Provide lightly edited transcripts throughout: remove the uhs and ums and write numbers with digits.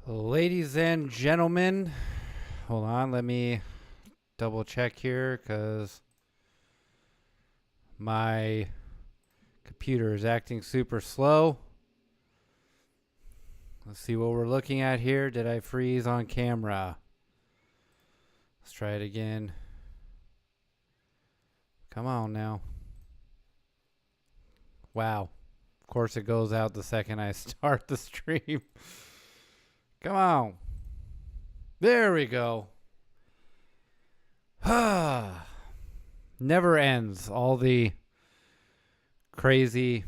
Ladies and gentlemen, hold on, let me double check here because my computer is acting super slow. Let's see what we're looking at here. Did I freeze on camera? Let's try it again. Come on now. Wow. Of course it goes out the second I start the stream. Come on. There we go. Never ends. All the crazy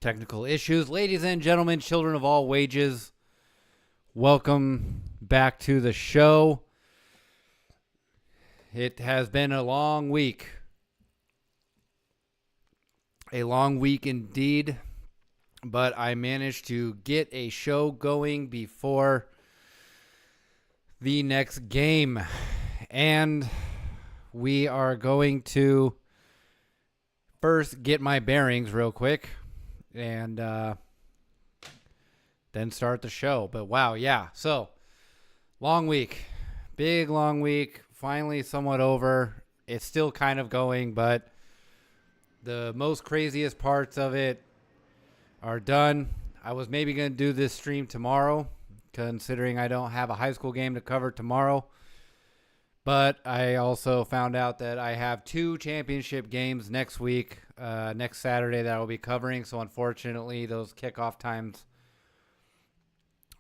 technical issues. Ladies and gentlemen, children of all wages, welcome back to the show. It has been a long week. A long week indeed. But I managed to get a show going before the next game. And we are going to first get my bearings real quick and then start the show. But wow, yeah. So, long week. Big long week. Finally somewhat over. It's still kind of going, but the most craziest parts of it are done. I was maybe going to do this stream tomorrow, considering I don't have a high school game to cover tomorrow. But I also found out that I have 2 championship games next week, next Saturday, that I will be covering. So unfortunately, those kickoff times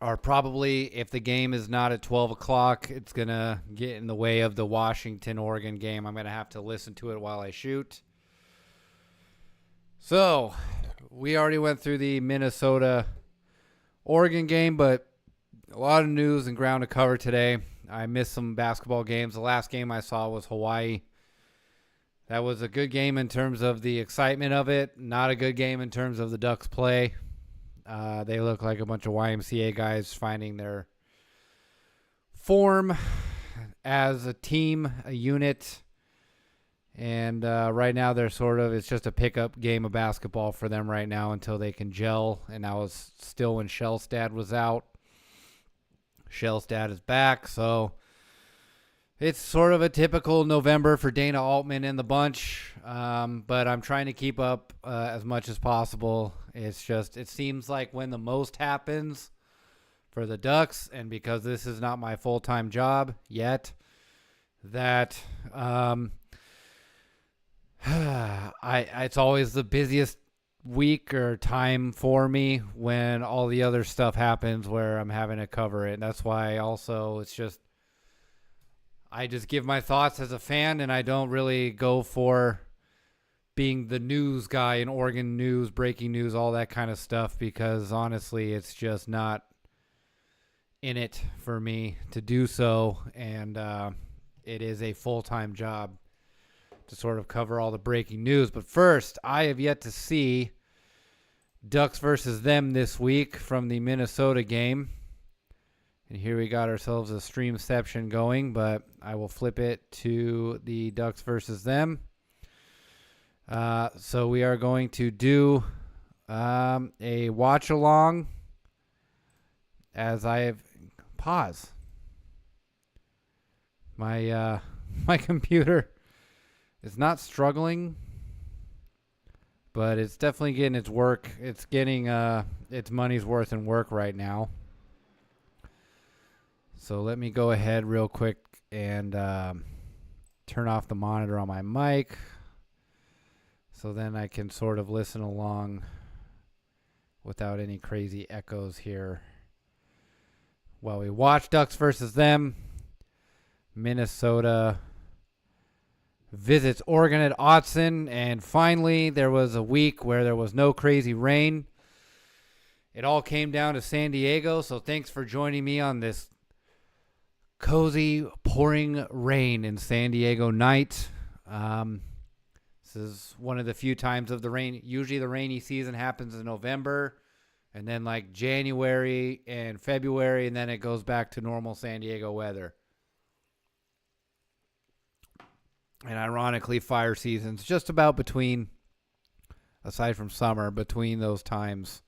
are probably, if the game is not at 12 o'clock, it's going to get in the way of the Washington-Oregon game. I'm going to have to listen to it while I shoot. So we already went through the Minnesota-Oregon game, but a lot of news and ground to cover today. I missed some basketball games. The last game I saw was Hawaii. That was a good game in terms of the excitement of it. Not a good game in terms of the Ducks' play. They look like a bunch of YMCA guys finding their form as a team, a unit. And right now they're it's just a pickup game of basketball for them right now until they can gel. And that was still when Shellstad was out. Shellstad is back, so it's sort of a typical November for Dana Altman and the bunch. But I'm trying to keep up as much as possible. It seems like when the most happens for the Ducks, and because this is not my full-time job yet, that it's always the busiest week or time for me when all the other stuff happens where I'm having to cover it. And that's why also I just give my thoughts as a fan, and I don't really go for being the news guy in Oregon news, breaking news, all that kind of stuff, because honestly, it's just not in it for me to do so. And it is a full-time job to sort of cover all the breaking news. But first, I have yet to see Ducks versus them this week from the Minnesota game. And here we got ourselves a streamception going, but I will flip it to the Ducks versus them. So we are going to do a watch along as I have pause. My computer is not struggling, but it's definitely getting its work. It's getting its money's worth in work right now. So let me go ahead real quick and turn off the monitor on my mic, so then I can sort of listen along without any crazy echoes here while we watch Ducks versus them. Minnesota visits Oregon at Autzen, and finally there was a week where there was no crazy rain. It all came down to San Diego, so thanks for joining me on this cozy pouring rain in San Diego night. This is one of the few times of the rain. Usually the rainy season happens in November, and then like January and February, and then it goes back to normal San Diego weather. And ironically, fire season's just about between, aside from summer, between those times.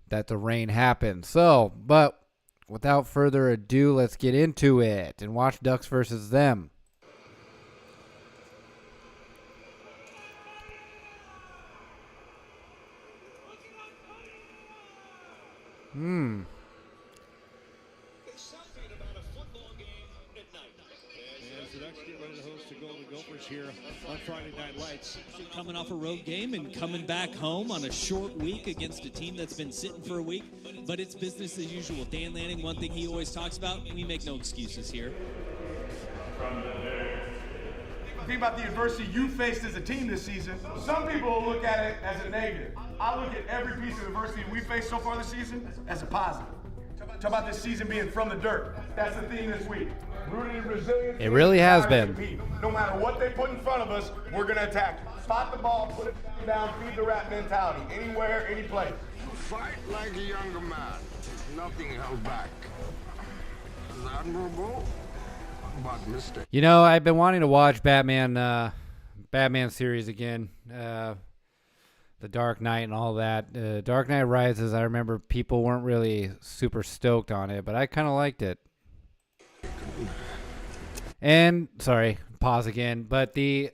that the rain happened. So, but without further ado, let's get into it and watch Ducks versus them. Here on Friday Night Lights. Coming off a road game and coming back home on a short week against a team that's been sitting for a week, but it's business as usual. Dan Lanning, one thing he always talks about, we make no excuses here. Think about the adversity you faced as a team this season. Some people will look at it as a negative. I look at every piece of adversity we faced so far this season as a positive. Talk about this season being from the dirt. That's the theme this week. Rooted in resilience. It really has been. No matter what they put in front of us, we're going to attack. Spot the ball, put it down, feed the rat mentality. Anywhere, any place. Fight like a younger man. Nothing held back. Admirable, but mistake. You know, I've been wanting to watch Batman series again. The Dark Knight and all that. Dark Knight Rises, I remember people weren't really super stoked on it, but I kind of liked it. And, sorry, pause again, but this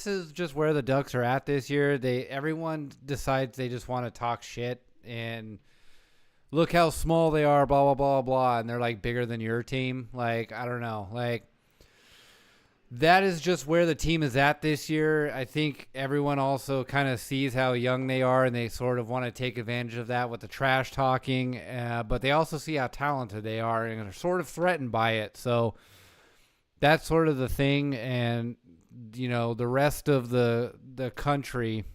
is just where the Ducks are at this year. Everyone decides they just want to talk shit and look how small they are, blah, blah, blah, blah, and they're, like, bigger than your team. Like, I don't know. Like, that is just where the team is at this year. I think everyone also kind of sees how young they are, and they sort of want to take advantage of that with the trash talking. But they also see how talented they are and are sort of threatened by it. So that's sort of the thing. And, you know, the rest of the country,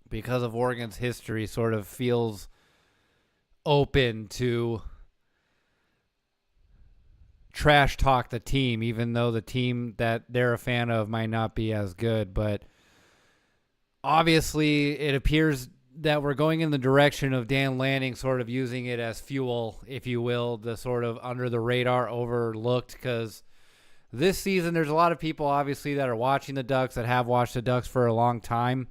because of Oregon's history, sort of feels open to trash talk the team, even though the team that they're a fan of might not be as good. But obviously it appears that we're going in the direction of Dan Lanning sort of using it as fuel, if you will, the sort of under the radar overlooked, because this season there's a lot of people obviously that are watching the Ducks, that have watched the Ducks for a long time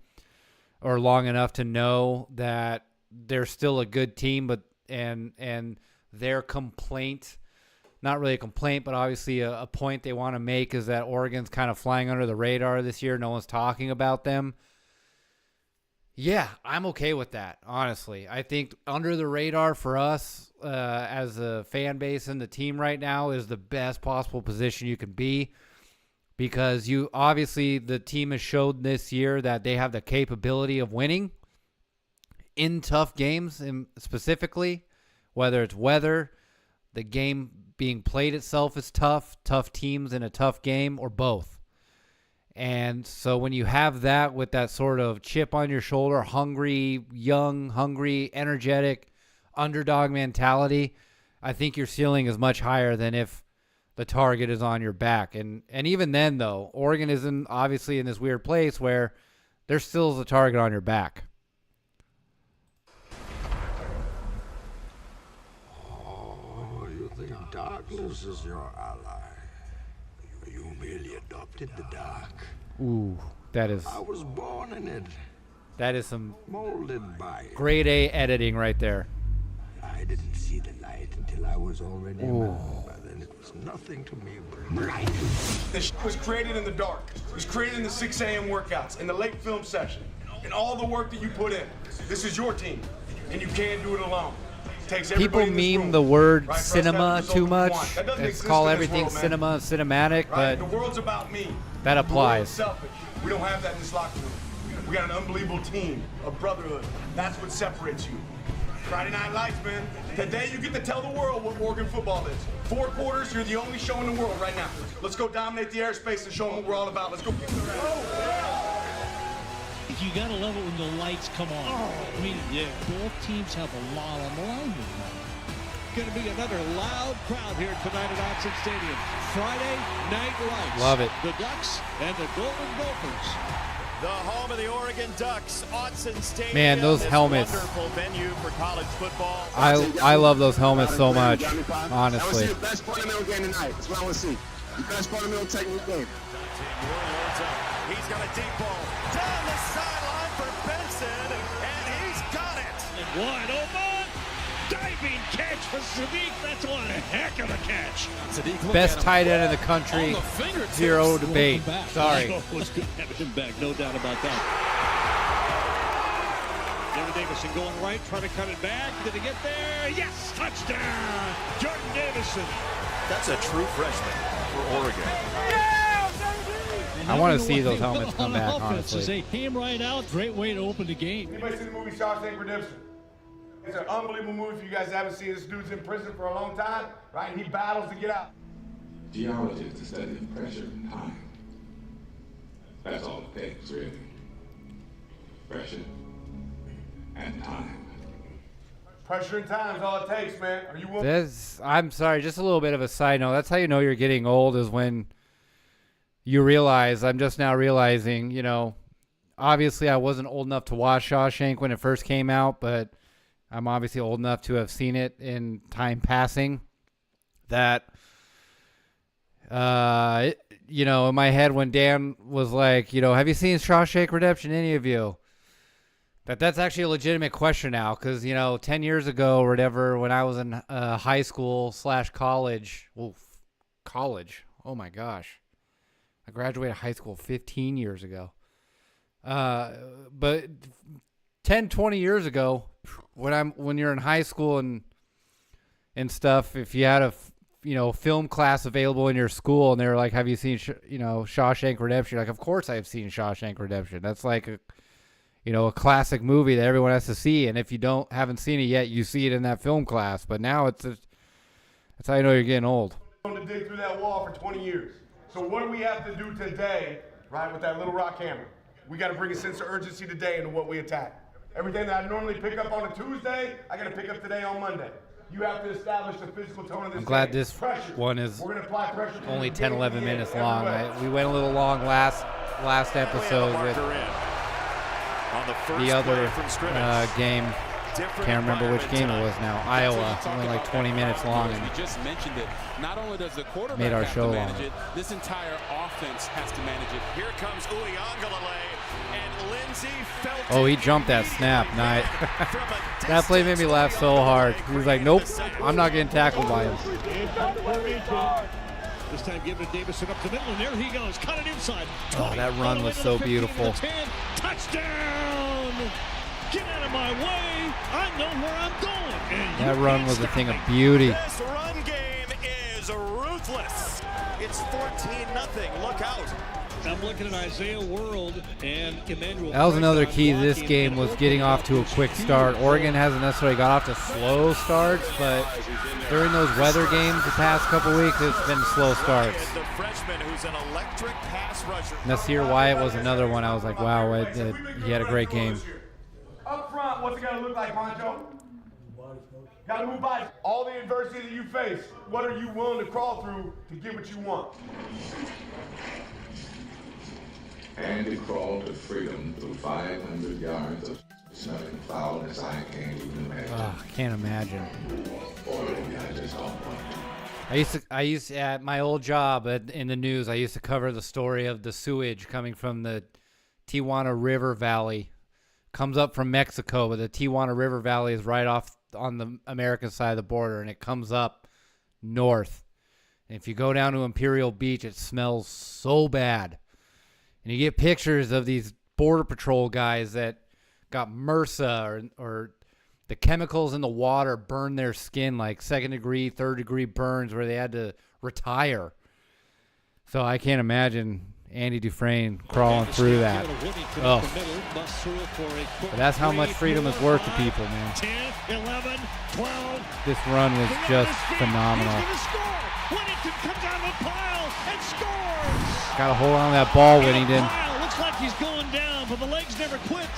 or long enough to know that they're still a good team, but and their complaint, not really a complaint, but obviously a point they want to make, is that Oregon's kind of flying under the radar this year. No one's talking about them. Yeah, I'm okay with that, honestly. I think under the radar for us as a fan base and the team right now is the best possible position you can be, because you obviously, the team has showed this year that they have the capability of winning in tough games, and specifically, whether it's weather, the game being played itself is tough teams in a tough game, or both. And so when you have that with that sort of chip on your shoulder, hungry, young, hungry, energetic, underdog mentality, I think your ceiling is much higher than if the target is on your back. And even then, though, Oregon is obviously in this weird place where there still is a target on your back. Darkness is your ally. You merely adopted the dark. Ooh, that is... I was born in it. That is some molded by it. Grade A editing right there. I didn't see the light until I was already a man. By then it was nothing to me but bright. This was created in the dark. It was created in the 6 a.m. workouts, in the late film session, and all the work that you put in. This is your team, and you can't do it alone. People meme the word cinema too much. Let's call everything cinema and cinematic, but the world's about me. That applies. We don't have that in this locker room. We got an unbelievable team, a brotherhood. That's what separates you. Friday Night Lights, man. Today you get to tell the world what Oregon football is. 4 quarters, you're the only show in the world right now. Let's go dominate the airspace and show them what we're all about. Let's go. You got to love it when the lights come on. I mean, both teams have a lot on the line here. Going to be another loud crowd here tonight at Autzen Stadium. Friday Night Lights. Love it. The Ducks and the Golden Gophers. The home of the Oregon Ducks, Autzen Stadium. Man, those helmets. Wonderful venue for college football. I love those helmets so much, honestly. I want to see the best fundamental game tonight. That's what I want to see. The best fundamental technical game. He's got a deep ball down the sideline for Benson, and he's got it. And wide open. Diving catch for Sadiq. That's one heck of a catch. Sadiq, Best tight end in the country. Zero debate. Sorry. Oh, it's good having him back. No doubt about that. David Davison going right, trying to cut it back. Did he get there? Yes! Touchdown! Jordan Davison. That's a true freshman for Oregon. I want to see those helmets come back, As honestly. they came right out, great way to open the game. Anybody see the movie Shawshank Redemption? It's an unbelievable movie. If you guys haven't seen it, this dude's in prison for a long time, right? And he battles to get out. Geology is the study of pressure and time. That's all it takes, really. Pressure and time. Pressure and time is all it takes, man. Are you willing? I'm sorry, just a little bit of a side note. That's how you know you're getting old, is when you realize, I'm just now realizing, you know, obviously I wasn't old enough to watch Shawshank when it first came out, but I'm obviously old enough to have seen it in time passing. That, you know, in my head when Dan was like, you know, have you seen Shawshank Redemption, any of you? That's actually a legitimate question now, because, you know, 10 years ago or whatever, when I was in high school / college, college, oh my gosh. I graduated high school 15 years ago. But 10, 20 years ago, when you're in high school and stuff, if you had a film class available in your school and they were like, have you seen Shawshank Redemption? You're like, of course I've seen Shawshank Redemption. That's like a classic movie that everyone has to see, and if you haven't seen it yet, you see it in that film class. But now that's how you know you're getting old. To dig through that wall for 20 years. So what do we have to do today, right, with that little rock hammer? We got to bring a sense of urgency today into what we attack. Everything that I normally pick up on a Tuesday, I got to pick up today on Monday. You have to establish the physical tone of this I'm glad game. this Pressure. one is We're gonna apply pressure only to 10, the 11 game minutes every long. way. We went a little long last episode with the other game. Can't remember which game it was now. Iowa. Only like 20 minutes long and we just mentioned it. Not only does the quarterback made our have show to manage long. it, this entire offense has to manage it. Here comes Uiagalelei, and Lindsey felt Oh, he jumped that snap. Nice. That play made me laugh so hard. He was like, nope, I'm not getting tackled by him. This time giving Davison up the middle, and there he goes. Cut it inside. Oh, that run was so beautiful. Touchdown! Get out of my way. I know where I'm going. That run was a thing of beauty. This run game is ruthless. It's 14-0. Look out. I'm looking at Isaiah World and Emmanuel. That was another key to this game, was getting off to a quick start. Oregon hasn't necessarily got off to slow starts, but during those weather games the past couple weeks, it's been slow starts. The freshman who's an electric pass rusher. Nasir Wyatt was another one. I was like, wow, he had a great game. Up front, what's it got to look like, Poncho? Got to move bodies. All the adversity that you face, what are you willing to crawl through to get what you want? And to crawl to freedom through 500 yards of smelling foulness I can't even imagine. Oh, I can't imagine. Boy, I just don't want to. I used to, at my old job in the news, I used to cover the story of the sewage coming from the Tijuana River Valley. Comes up from Mexico, but the Tijuana River Valley is right off on the American side of the border, and it comes up north. And if you go down to Imperial Beach, it smells so bad. And you get pictures of these Border Patrol guys that got MRSA or the chemicals in the water burn their skin, like 2nd degree, 3rd degree burns, where they had to retire. So I can't imagine Andy Dufresne crawling through that. Oh. But that's how much freedom is worth to people, man. 10, 11, 12. This run was just phenomenal. Whittington comes out of the pile and scores. Got to hold on to that ball, Whittington. Looks like he's going down, but the legs never quit.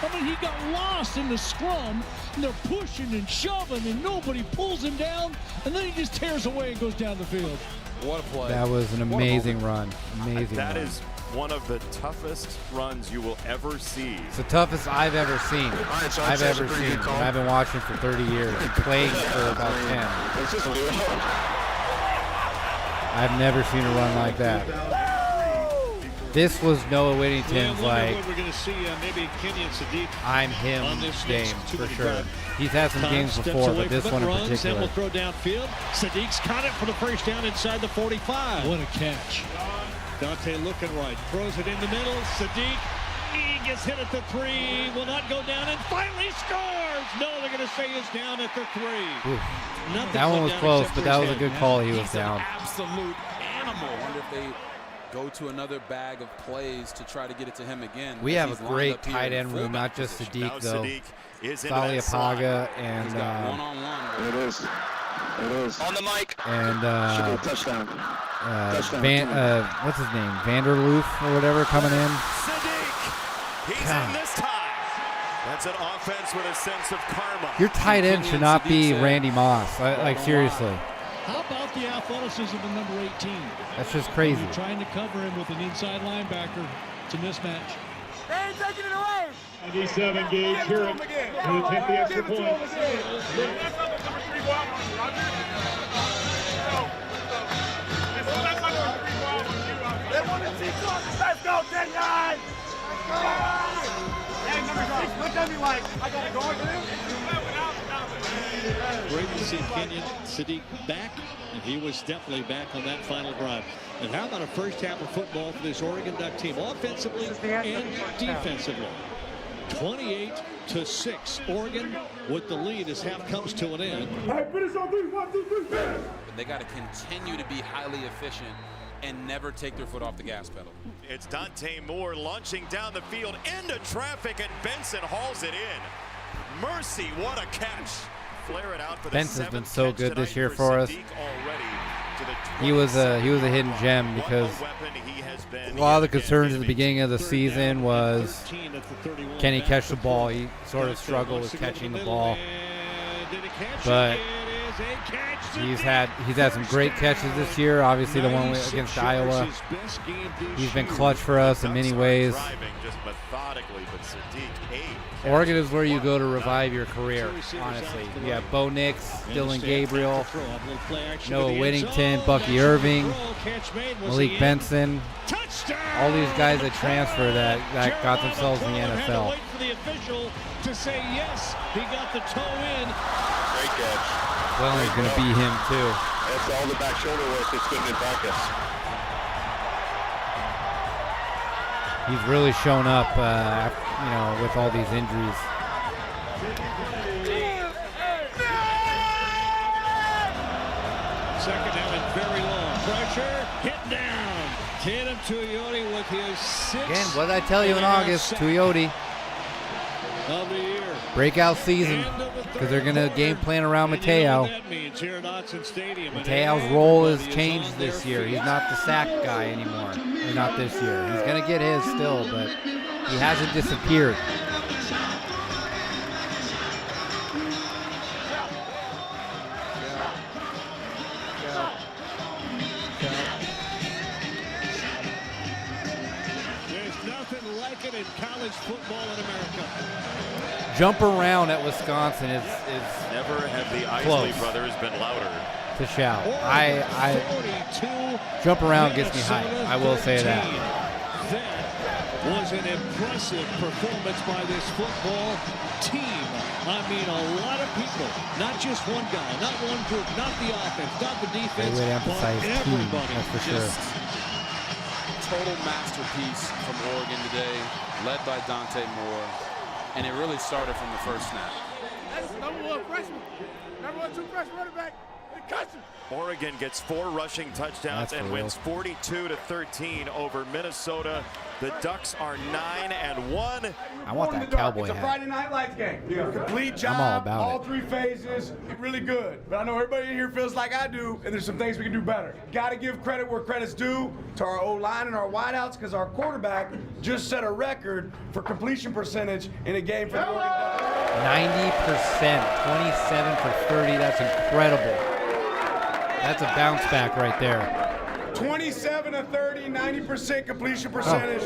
I mean, he got lost in the scrum, and they're pushing and shoving, and nobody pulls him down, and then he just tears away and goes down the field. What a play. That was an amazing run. Amazing That run. is one of the toughest runs you will ever see. It's the toughest I've ever seen. right, so I've that's a ever pretty seen. good call. And I've been watching for 30 years and playing for about 10. It's just a little. I've never seen a run like that. This was Noah Whittington's, like, we're going to see maybe Kenyon Sadiq I'm him on this game, next for 2 sure. drive. He's had some games Steps before, away but this from it, one in runs, and particular. will throw downfield. Sadiq's caught it for the first down inside the 45. What a catch. Dante looking right, throws it in the middle. Sadiq, he gets hit at the 3, will not go down, and finally scores. No, they're going to say he's down at the 3. That one was close, but that was a good call. He was down. Absolute animal. I wonder if they go to another bag of plays to try to get it to him again. We have a great tight end room, not just Sadiq, though. Saliapaga and one-on-one. It is. It is. On the mic. and Should be a touchdown. what's his name? Vanderloof or whatever coming in. Sadiq. He's in this time. That's an offense with a sense of karma. Your tight end should not be Randy Moss. Like, seriously. How about the athleticism of number 18? That's just crazy. You're trying to cover him with an inside linebacker. It's a mismatch. They ain't taking it away. 97 Gage here to take the extra point. Let's go, 10-9. Hey, number 6, look at me like I got to go with him. Great to see Kenyon Sadiq back, and he was definitely back on that final drive. And how about a first half of football for this Oregon Duck team, offensively and defensively? 28-6. Oregon with the lead as half comes to an end. Hey, finish on 3, 1, 2, 3, finish. But they got to continue to be highly efficient and never take their foot off the gas pedal. It's Dante Moore launching down the field into traffic, and Benson hauls it in. Mercy, what a catch. Flare it out for the Benson's been so good this year for us. He He was a hidden gem because a lot of the concerns at the beginning of the season was, can he catch the ball? He sort of struggled with catching the ball, but he's had some great catches this year. Obviously, the one against Iowa, he's been clutch for us in many ways. Oregon is where you go to revive your career, honestly. You have Bo Nix, Dylan Gabriel, Noah Whittington, Bucky Irving, Malik Benson, all these guys that transfer that got themselves in the NFL. Wait for the official to say yes, he got the toe in. Great catch. Welling's going to be him, too. That's all the back shoulder work that's good in practice. He's really shown up, with all these injuries. Second down and very long. Pressure, hit down. Tatum Tuioti with his 6th. Again, what did I tell you in August? Tuioti. Of the year. Breakout season, because they're going to game plan around Mateo. Mateo's role has changed this year. He's not the sack guy anymore. Or not this year. He's going to get his still, but he hasn't disappeared. There's nothing like it in college football in America. Jump around at Wisconsin is never have the close Isley brothers been louder to shout. I jump around gets me hyped. I will say that. That was an impressive performance by this football team. I mean, a lot of people, not just one guy, not one group, not the offense, not the defense, they would emphasize but team, everybody. that's for sure. Total masterpiece from Oregon today, led by Dante Moore. And it really started from the first snap. That's number 1 freshman. Number 1, 2 freshman running back. Oregon gets 4 rushing touchdowns and wins 42-13 over Minnesota. The Ducks are 9-1. I want that cowboy It's a hat. Friday Night Lights game. Complete job. I'm all about all it. 3 phases. Really good. But I know everybody in here feels like I do, and there's some things we can do better. Got to give credit where credit's due to our O-line and our wideouts, because our quarterback just set a record for completion percentage in a game for the Oregon Ducks. 90%, 27 for 30. That's incredible. That's a bounce back right there. 27 of 30, 90% completion percentage.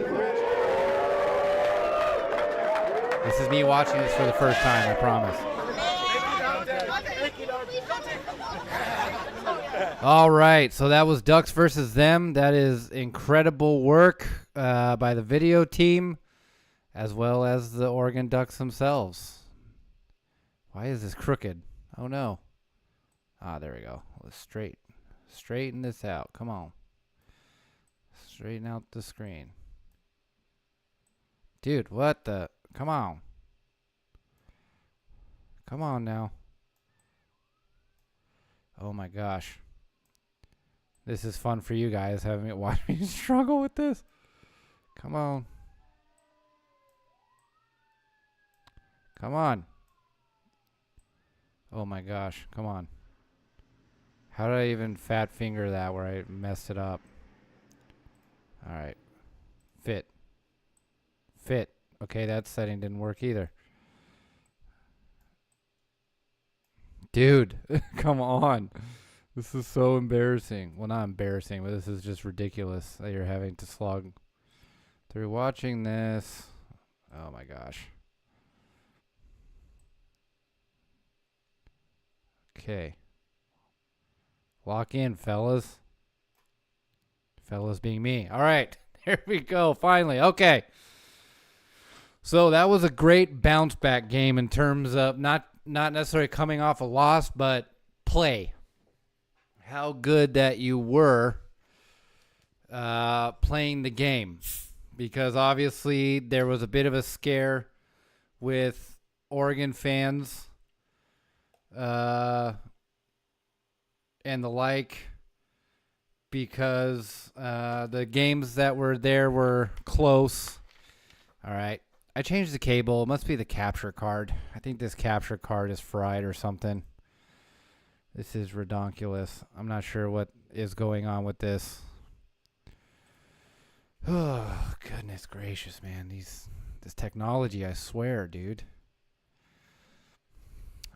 This is me watching this for the first time, I promise. All right, so that was Ducks versus them. That is incredible work by the video team, as well as the Oregon Ducks themselves. Why is this crooked? Oh, no. Ah, there we go. Let's straighten this out. Come on. Straighten out the screen. Dude, what the? Come on. Come on now. Oh my gosh. This is fun for you guys having me watch me struggle with this. Come on. Come on. Oh my gosh. Come on. How did I even fat finger that where I messed it up? All right. Fit. Okay, that setting didn't work either. Dude, come on. This is so embarrassing. Well, not embarrassing, but this is just ridiculous that you're having to slog through watching this. Oh my gosh. Okay. Lock in, fellas. Fellas being me. All right. There we go. Finally. Okay. So that was a great bounce back game in terms of not necessarily coming off a loss, but play. How good that you were playing the game. Because obviously there was a bit of a scare with Oregon fans and the like, because the games that were there were close. All right. I changed the cable. It must be the capture card. I think this capture card is fried or something. This is redonkulous. I'm not sure what is going on with this. Oh, goodness gracious, man. This technology, I swear, dude.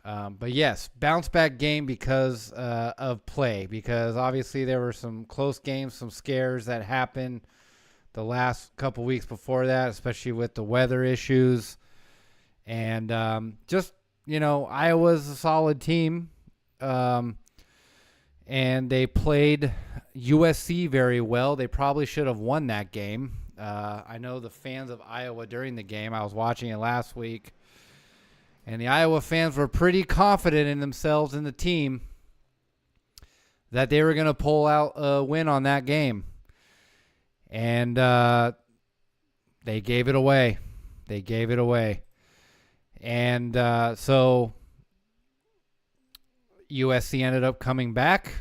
But yes, bounce back game because of play. Because obviously there were some close games, some scares that happened the last couple weeks before that, especially with the weather issues. And just, Iowa's a solid team. And they played USC very well. They probably should have won that game. I know the fans of Iowa during the game, I was watching it last week, and the Iowa fans were pretty confident in themselves and the team that they were going to pull out a win on that game. And they gave it away. And so USC ended up coming back.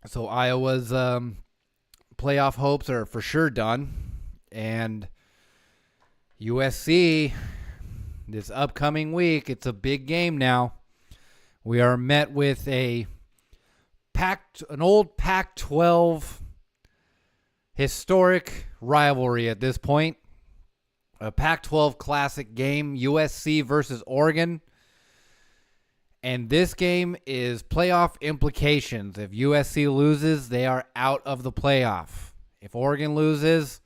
So Iowa's playoff hopes are for sure done. And USC, this upcoming week, it's a big game now. We are met with an old Pac-12 historic rivalry at this point. A Pac-12 classic game, USC versus Oregon. And this game is playoff implications. If USC loses, they are out of the playoff. If Oregon loses,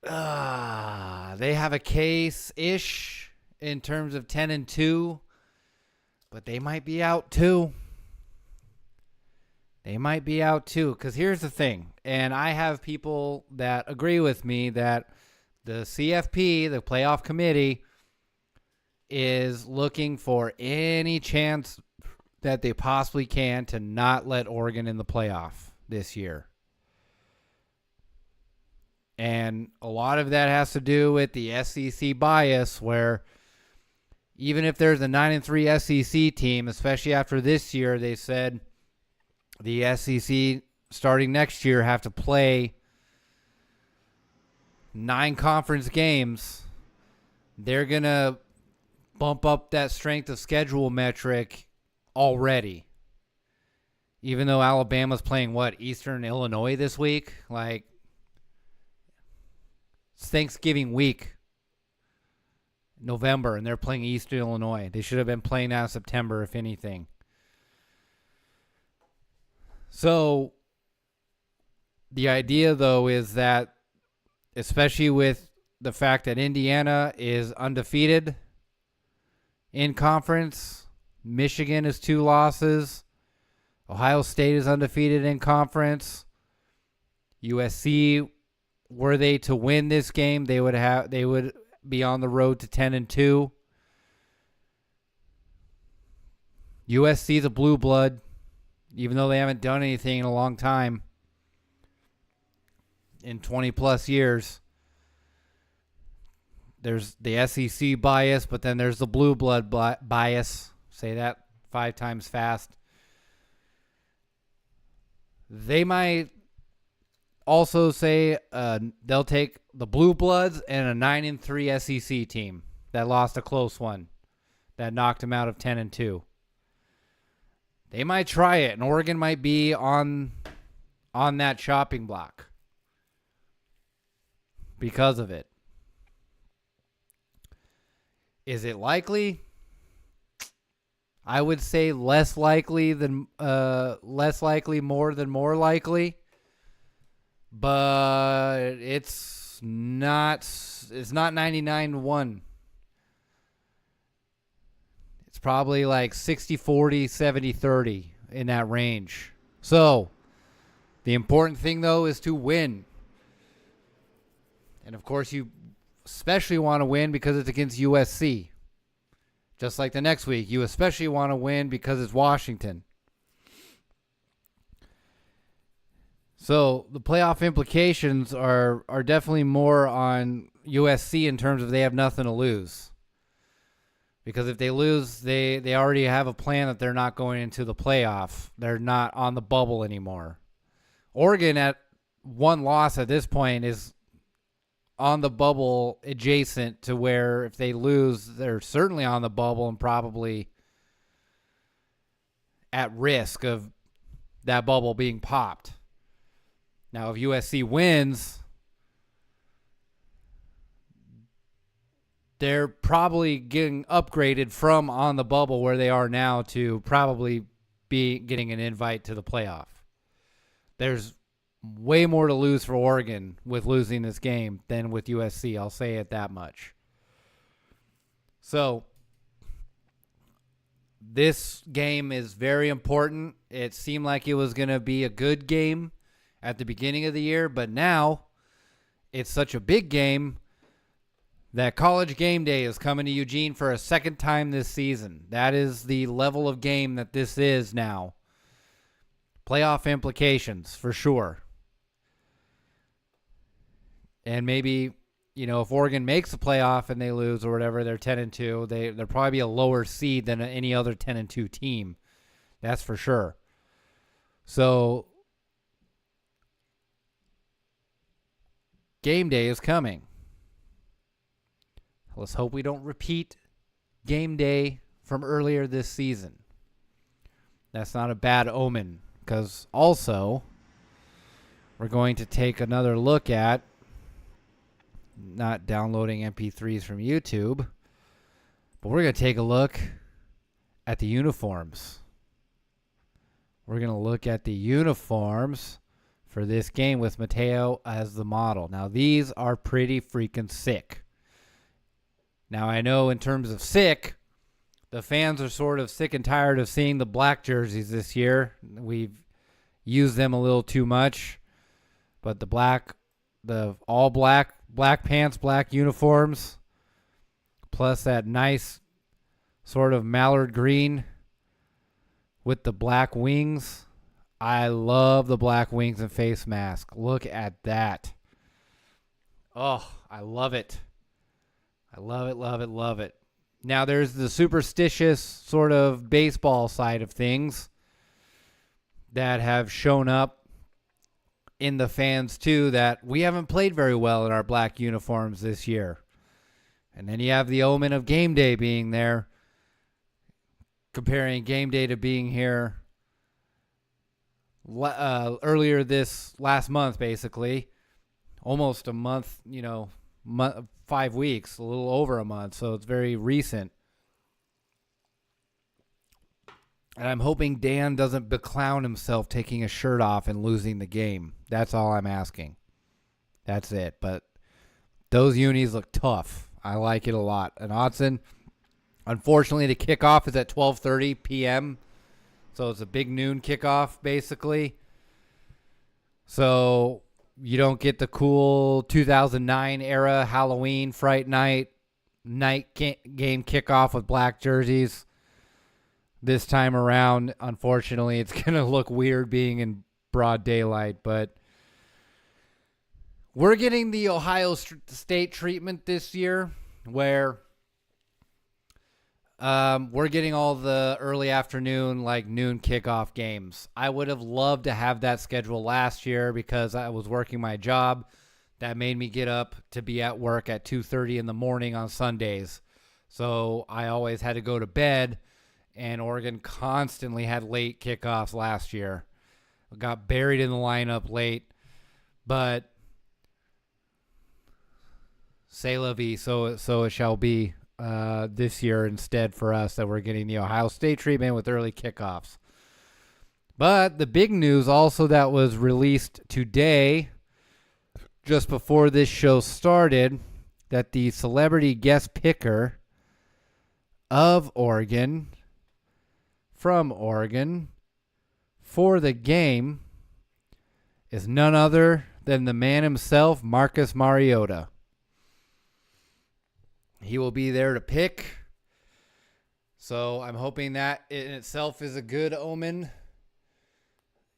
they have a case-ish in terms of 10-2, but they might be out too. Because here's the thing, and I have people that agree with me that the CFP, the playoff committee, is looking for any chance that they possibly can to not let Oregon in the playoff this year. And a lot of that has to do with the SEC bias, where even if there's a 9-3 SEC team, especially after this year, they said the SEC starting next year have to play 9 conference games. They're going to bump up that strength of schedule metric already. Even though Alabama's playing, Eastern Illinois this week? Like, it's Thanksgiving week, November, and they're playing Eastern Illinois. They should have been playing out in September, if anything. So, the idea, though, is that, especially with the fact that Indiana is undefeated, in conference. Michigan is 2 losses. Ohio State is undefeated in conference. USC, were they to win this game, they would be on the road to 10-2. USC is a blue blood, even though they haven't done anything in a long time, in 20 plus years. There's the SEC bias, but then there's the blue blood bias. Say that 5 times fast. They might also say they'll take the blue bloods and a 9-3 SEC team that lost a close one that knocked them out of 10-2. They might try it, and Oregon might be on that chopping block because of it. Is it likely? I would say less likely more than more likely. But it's not 99-1. It's probably like 60-40, 70-30 in that range. So, the important thing though is to win. And of course you especially want to win because it's against USC. Just like the next week, you especially want to win because it's Washington. So the playoff implications are definitely more on USC in terms of they have nothing to lose. Because if they lose, they already have a plan that they're not going into the playoff. They're not on the bubble anymore. Oregon at 1 loss at this point is on the bubble adjacent to where if they lose, they're certainly on the bubble and probably at risk of that bubble being popped. Now, if USC wins, they're probably getting upgraded from on the bubble where they are now to probably be getting an invite to the playoff. There's way more to lose for Oregon with losing this game than with USC. I'll say it that much. So, this game is very important. It seemed like it was going to be a good game at the beginning of the year, but now it's such a big game that College Game Day is coming to Eugene for a second time this season. That is the level of game that this is now. Playoff implications, for sure. And maybe, if Oregon makes a playoff and they lose or whatever, they're 10-2. They'll probably be a lower seed than any other 10-2 team. That's for sure. So, game day is coming. Let's hope we don't repeat game day from earlier this season. That's not a bad omen, because also we're going to take another look at not downloading MP3s from YouTube, but we're going to take a look at the uniforms. We're going to look at the uniforms for this game with Mateo as the model. Now, these are pretty freaking sick. Now, I know in terms of sick, the fans are sort of sick and tired of seeing the black jerseys this year. We've used them a little too much, but the all black pants, black uniforms, plus that nice sort of mallard green with the black wings. I love the black wings and face mask. Look at that. Oh, I love it. I love it, love it, love it. Now, there's the superstitious sort of baseball side of things that have shown up in the fans, too, that we haven't played very well in our black uniforms this year. And then you have the omen of game day being there, comparing game day to being here earlier this last month, basically. Almost a month, 5 weeks, a little over a month, so it's very recent. And I'm hoping Dan doesn't beclown himself taking his shirt off and losing the game. That's all I'm asking. That's it. But those unis look tough. I like it a lot. And Autzen, Unfortunately, the kickoff is at 12:30 p.m., so it's a big noon kickoff, basically. So you don't get the cool 2009 era Halloween Fright Night game kickoff with black jerseys. This time around, unfortunately, it's going to look weird being in broad daylight, but we're getting the Ohio State treatment this year where we're getting all the early afternoon, like noon kickoff games. I would have loved to have that schedule last year because I was working my job. That made me get up to be at work at 2:30 in the morning on Sundays. So I always had to go to bed, and Oregon constantly had late kickoffs last year. Got buried in the lineup late, but c'est la vie, so it shall be. This year instead for us that we're getting the Ohio State treatment with early kickoffs. But the big news also that was released today, just before this show started, that the celebrity guest picker of Oregon, from Oregon, for the game is none other than the man himself, Marcus Mariota. He will be there to pick. So I'm hoping that in itself is a good omen.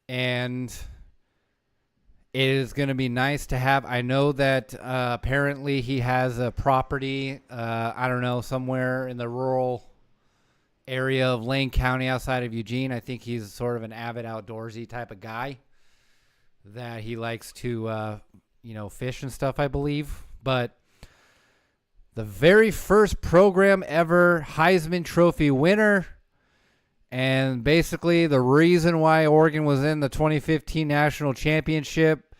And it is going to be nice to have. I know that apparently he has a property, I don't know, somewhere in the rural area of Lane County outside of Eugene. I think he's sort of an avid outdoorsy type of guy that he likes to, fish and stuff, I believe. But the very first program ever Heisman Trophy winner, and basically the reason why Oregon was in the 2015 National Championship,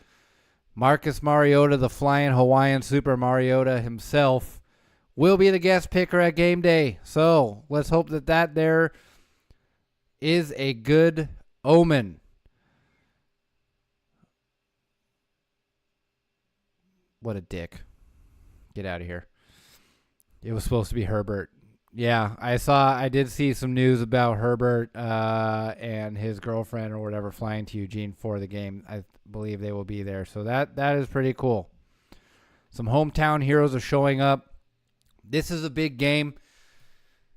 Marcus Mariota, the flying Hawaiian Super Mariota himself, will be the guest picker at game day. So let's hope that there is a good omen. What a dick. Get out of here. It was supposed to be Herbert. Yeah, I did see some news about Herbert and his girlfriend or whatever flying to Eugene for the game. I believe they will be there. So that is pretty cool. Some hometown heroes are showing up. This is a big game.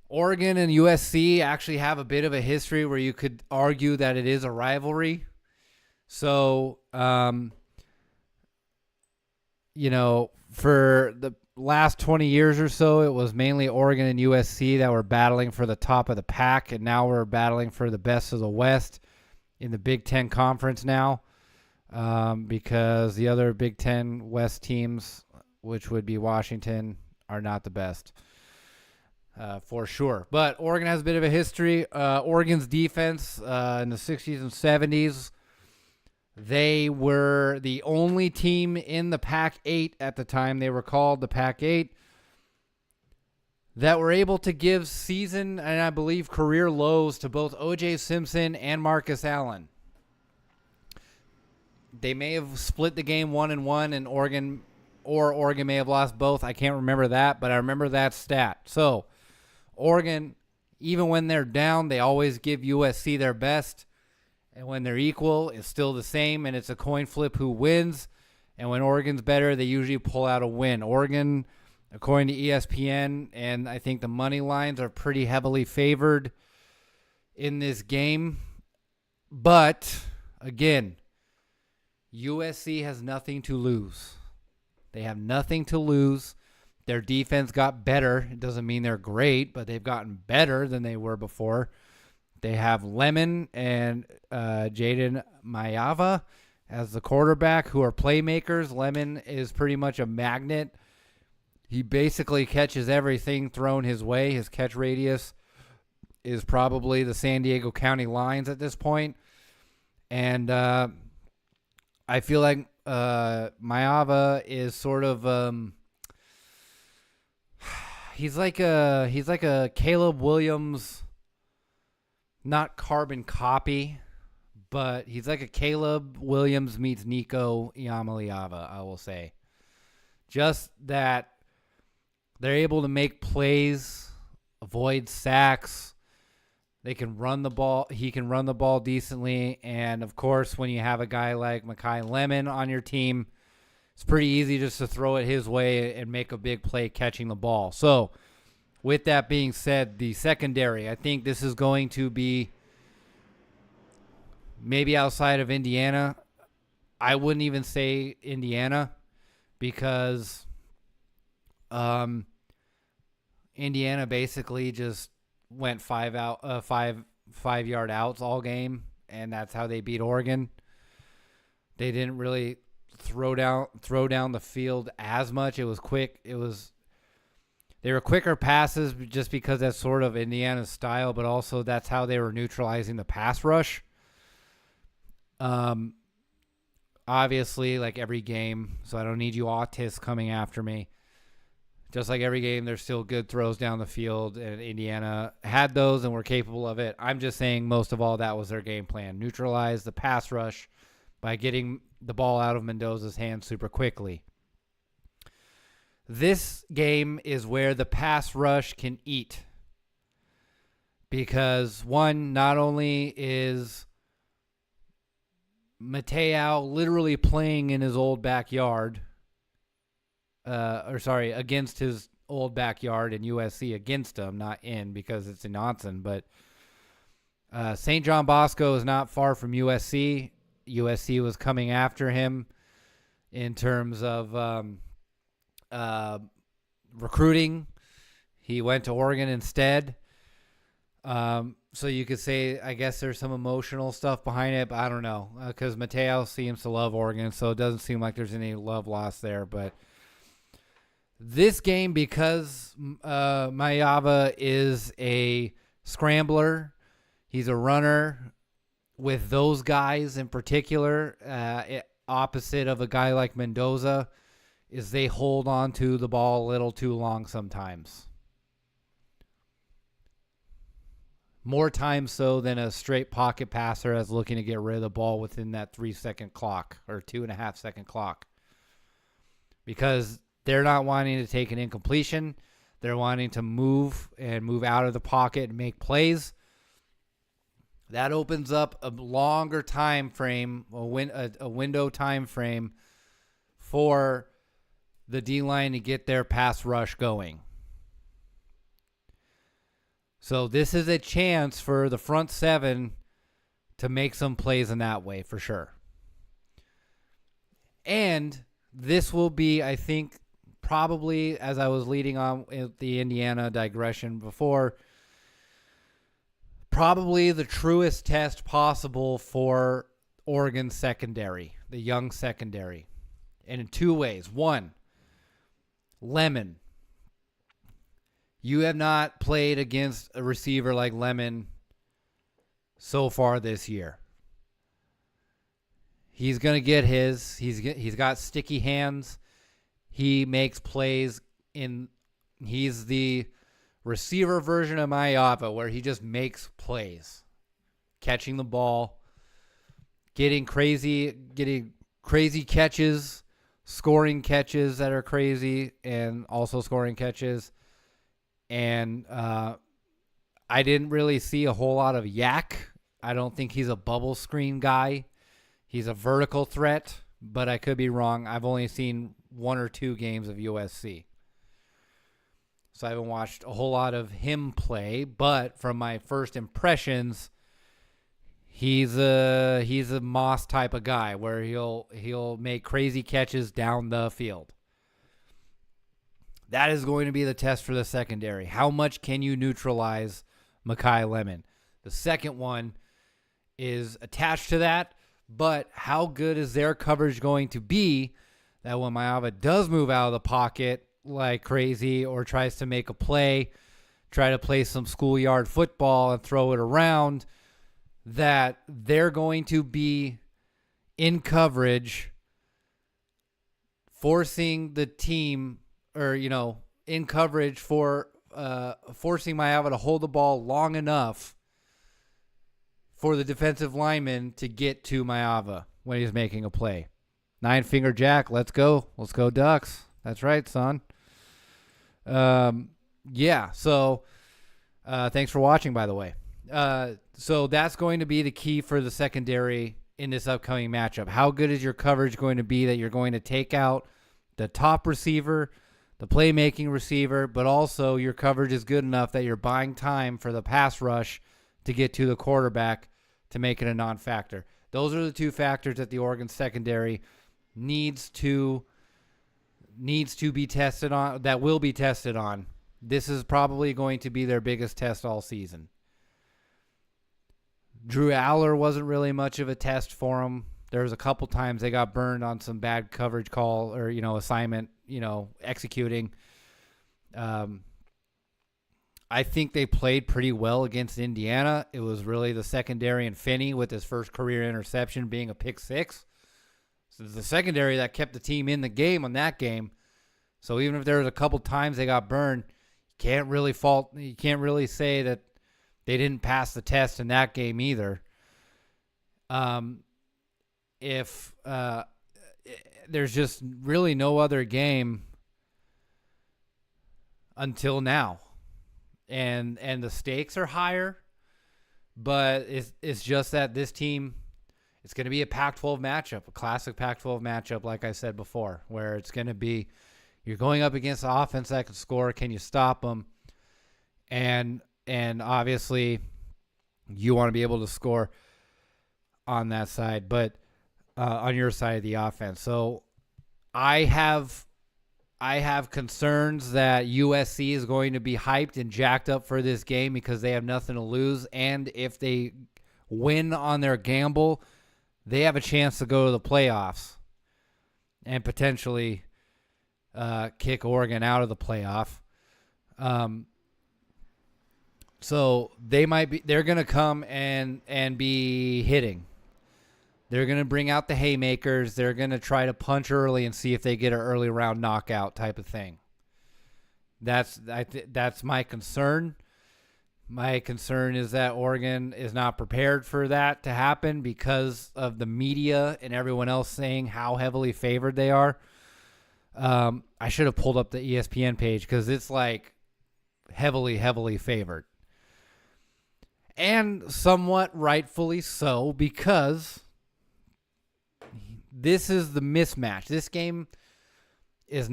Oregon and USC actually have a bit of a history where you could argue that it is a rivalry. So, for the last 20 years or so, it was mainly Oregon and USC that were battling for the top of the pack, and now we're battling for the best of the West in the Big Ten Conference now, because the other Big Ten West teams, which would be Washington, are not the best, for sure. But Oregon has a bit of a history. Oregon's defense in the 60s and 70s, they were the only team in the Pac-8 at the time. They were called the Pac-8 that were able to give season and I believe career lows to both O.J. Simpson and Marcus Allen. They may have split the game 1-1, and Oregon may have lost both. I can't remember that, but I remember that stat. So Oregon, even when they're down, they always give USC their best. And when they're equal, it's still the same, and it's a coin flip who wins. And when Oregon's better, they usually pull out a win. Oregon, according to ESPN, and I think the money lines are pretty heavily favored in this game. But, again, USC has nothing to lose. They have nothing to lose. Their defense got better. It doesn't mean they're great, but they've gotten better than they were before. They have Lemon and Jaden Mayava as the quarterback, who are playmakers. Lemon is pretty much a magnet. He basically catches everything thrown his way. His catch radius is probably the San Diego County lines at this point. And I feel like Mayava is sort of he's like a Caleb Williams, not carbon copy, but he's like a Caleb Williams meets Nico Iamaleava, I will say. Just that they're able to make plays avoid sacks. They can run the ball. He can run the ball decently. And, of course, when you have a guy like Makai Lemon on your team, it's pretty easy just to throw it his way and make a big play catching the ball. So, with that being said, the secondary, I think this is going to be maybe outside of Indiana. I wouldn't even say Indiana because Indiana basically just went 5-yard outs all game, and that's how they beat Oregon. They didn't really throw down the field as much. It was quick. They were quicker passes just because that's sort of Indiana's style, but also that's how they were neutralizing the pass rush. Obviously, like every game, so I don't need you autists coming after me. Just like every game, there's still good throws down the field, and Indiana had those and were capable of it. I'm just saying most of all that was their game plan. Neutralize the pass rush by getting the ball out of Mendoza's hands super quickly. This game is where the pass rush can eat. Because, one, not only is Mateo literally playing in his old backyard, against his old backyard in USC against him, not in because it's in Onsen, but St. John Bosco is not far from USC. USC was coming after him in terms of recruiting. He went to Oregon instead. So you could say, I guess there's some emotional stuff behind it, but I don't know, because Mateo seems to love Oregon, so it doesn't seem like there's any love lost there. But this game, because Mayava is a scrambler, he's a runner with those guys in particular, opposite of a guy like Mendoza, is they hold on to the ball a little too long sometimes. More times so than a straight pocket passer that's looking to get rid of the ball within that 3-second clock or 2.5-second clock. Because they're not wanting to take an incompletion. They're wanting to move out of the pocket and make plays. That opens up a longer time frame, a window time frame for the D-line to get their pass rush going. So this is a chance for the front seven to make some plays in that way for sure. And this will be, I think, probably, as I was leading on with the Indiana digression before, probably the truest test possible for Oregon's secondary, the young secondary. And in two ways. One, Lemon. You have not played against a receiver like Lemon so far this year. He's going to get his. He's got sticky hands. He makes plays he's the receiver version of Mayava where he just makes plays. Catching the ball, getting crazy catches, scoring catches that are crazy, and also scoring catches. And I didn't really see a whole lot of yak. I don't think he's a bubble screen guy. He's a vertical threat, but I could be wrong. I've only seen 1 or 2 games of USC. So I haven't watched a whole lot of him play, but from my first impressions, he's a Moss type of guy where he'll make crazy catches down the field. That is going to be the test for the secondary. How much can you neutralize Makai Lemon? The second one is attached to that, but how good is their coverage going to be that when Mayava does move out of the pocket like crazy or tries to make a play, try to play some schoolyard football and throw it around, that they're going to be in coverage, forcing the team in coverage for forcing Mayava to hold the ball long enough for the defensive lineman to get to Mayava when he's making a play. 9-finger jack, let's go. Let's go Ducks. That's right, son. So Thanks for watching, by the way. So that's going to be the key for the secondary in this upcoming matchup. How good is your coverage going to be that you're going to take out the top receiver, the playmaking receiver, but also your coverage is good enough that you're buying time for the pass rush to get to the quarterback to make it a non-factor. Those are the two factors that the Oregon secondary needs to be tested on, that will be tested on. This is probably going to be their biggest test all season. Drew Aller wasn't really much of a test for them. There was a couple times they got burned on some bad coverage call or, assignment, executing. I think they played pretty well against Indiana. It was really the secondary and Finney with his first career interception being a pick six. So it's the secondary that kept the team in the game on that game. So even if there was a couple times they got burned, you can't really say that they didn't pass the test in that game either. If there's just really no other game until now. And the stakes are higher, but it's just that this team, it's going to be a Pac-12 matchup, a classic Pac-12 matchup, like I said before, where it's going to be you're going up against an offense that can score. Can you stop them? And obviously you want to be able to score on that side, but on your side of the offense. So I have concerns that USC is going to be hyped and jacked up for this game because they have nothing to lose. And if they win on their gamble, they have a chance to go to the playoffs and potentially kick Oregon out of the playoff. So they're going to come and be hitting. They're going to bring out the haymakers. They're going to try to punch early and see if they get an early round knockout type of thing. That's my concern. My concern is that Oregon is not prepared for that to happen because of the media and everyone else saying how heavily favored they are. I should have pulled up the ESPN page because it's like heavily, heavily favored. And somewhat rightfully so because this is the mismatch. This game is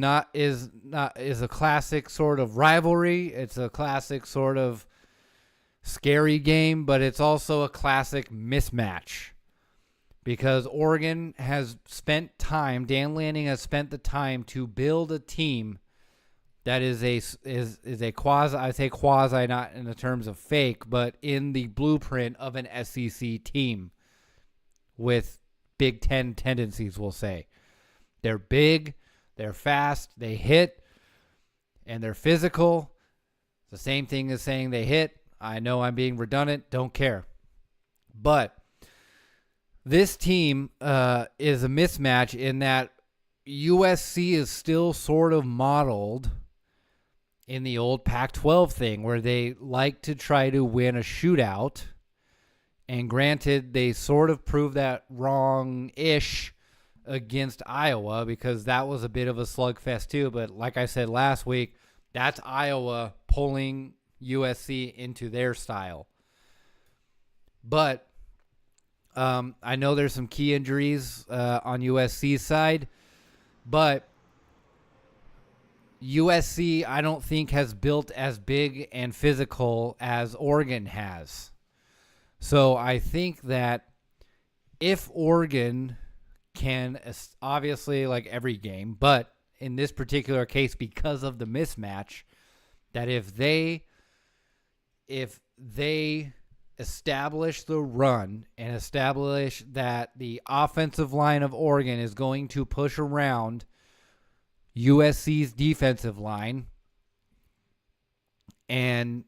a classic sort of rivalry. It's a classic sort of scary game, but it's also a classic mismatch because Oregon has spent time. Dan Lanning has spent the time to build a team that is a quasi. I say quasi not in the terms of fake, but in the blueprint of an SEC team with Big Ten tendencies, we'll say. They're big, they're fast, they hit, and they're physical. It's the same thing as saying they hit. I know I'm being redundant, don't care. But this team is a mismatch in that USC is still sort of modeled in the old Pac-12 thing where they like to try to win a shootout. And granted, they sort of proved that wrong-ish against Iowa because that was a bit of a slugfest too. But like I said last week, that's Iowa pulling USC into their style. But I know there's some key injuries on USC's side, but USC I don't think has built as big and physical as Oregon has. So I think that if Oregon can, obviously like every game, but in this particular case because of the mismatch, that if they establish the run and establish that the offensive line of Oregon is going to push around USC's defensive line and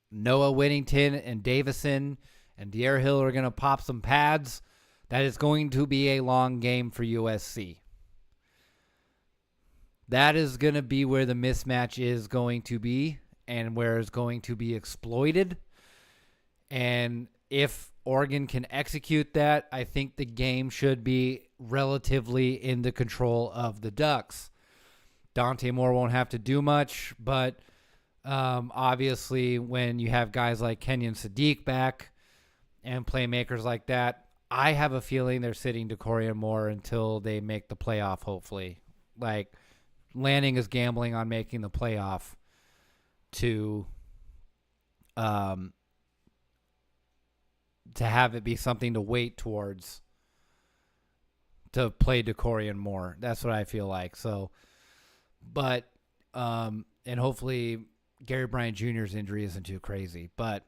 Noah Whittington and Davison and Dierre Hill are going to pop some pads, that is going to be a long game for USC. That is going to be where the mismatch is going to be and where it's going to be exploited. And if Oregon can execute that, I think the game should be relatively in the control of the Ducks. Dante Moore won't have to do much, but Obviously, when you have guys like Kenyon Sadiq back and playmakers like that, I have a feeling they're sitting DeCorian Moore until they make the playoff, hopefully. Like, Lanning is gambling on making the playoff to have it be something to wait towards to play DeCorian Moore. That's what I feel like. So, but, and hopefully Gary Bryant Jr.'s injury isn't too crazy, but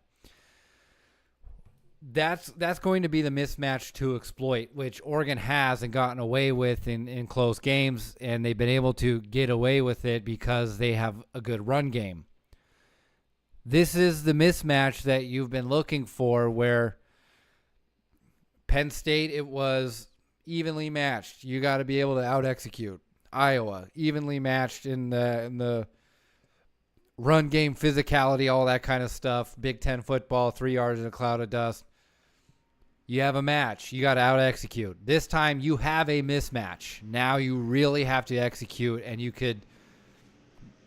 that's going to be the mismatch to exploit, which Oregon has and gotten away with in close games, and they've been able to get away with it because they have a good run game. This is the mismatch that you've been looking for, where Penn State, it was evenly matched. You got to be able to out-execute. Iowa, evenly matched in the run game, physicality, all that kind of stuff. Big Ten football, 3 yards in a cloud of dust. You have a match. You got to out-execute. This time you have a mismatch. Now you really have to execute, and you could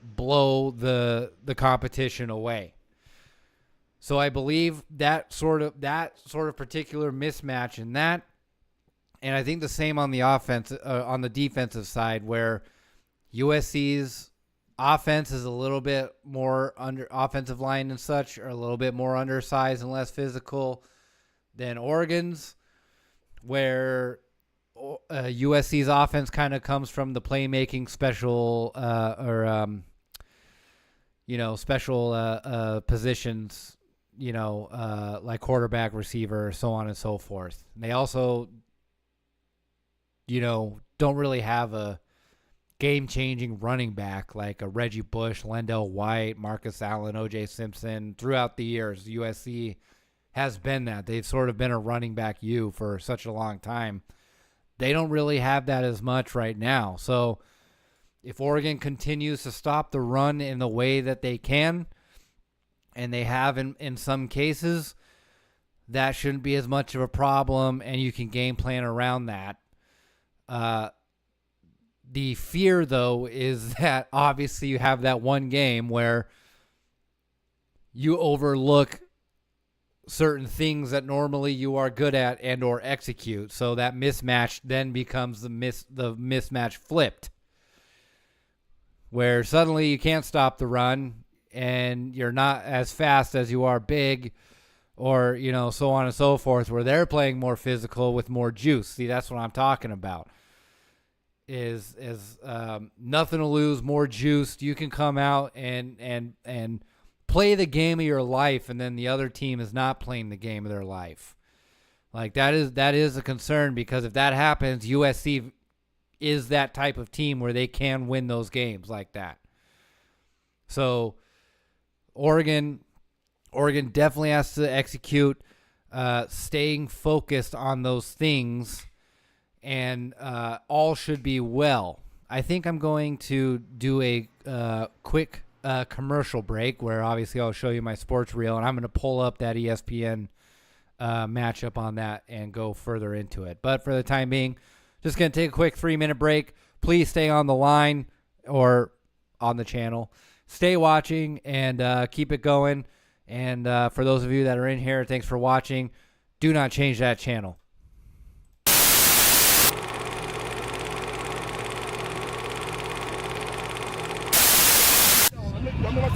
blow the competition away. So I believe that sort of particular mismatch in that, and I think the same on the on the defensive side, where USC's offense is a little bit more offensive line and such are a little bit more undersized and less physical than Oregon's, where USC's offense kind of comes from the playmaking special positions, like quarterback, receiver, so on and so forth. And they also, don't really have a game-changing running back like a Reggie Bush, Lendell White, Marcus Allen, O.J. Simpson. Throughout the years, USC has been that. They've sort of been a running back for such a long time. They don't really have that as much right now. So if Oregon continues to stop the run in the way that they can, and they have in some cases, that shouldn't be as much of a problem, and you can game plan around that. The fear, though, is that obviously you have that one game where you overlook certain things that normally you are good at and or execute. So that mismatch then becomes the mismatch flipped, where suddenly you can't stop the run and you're not as fast as you are big, or, so on and so forth, where they're playing more physical with more juice. See, that's what I'm talking about. Is nothing to lose, more juiced. You can come out and play the game of your life, and then the other team is not playing the game of their life. Like, that is a concern, because if that happens, USC is that type of team where they can win those games like that. So Oregon definitely has to execute, staying focused on those things, and all should be well. I think I'm going to do a quick commercial break, where obviously I'll show you my sports reel, and I'm going to pull up that ESPN matchup on that and go further into it. But for the time being, just going to take a quick 3-minute break. Please stay on the line or on the channel. Stay watching and keep it going. And for those of you that are in here, thanks for watching. Do not change that channel.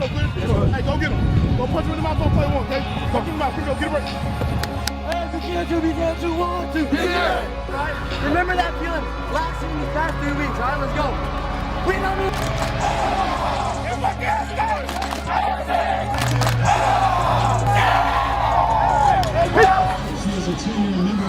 Hey, go get him. Go punch him in the mouth. Don't play one, okay? Go get him out. Get him. Hey, if you can't do, you can't do, want to. Yeah. Right? Remember that feeling last season, these past 3 weeks. All right, let's go. We don't need. She is a 2-year member.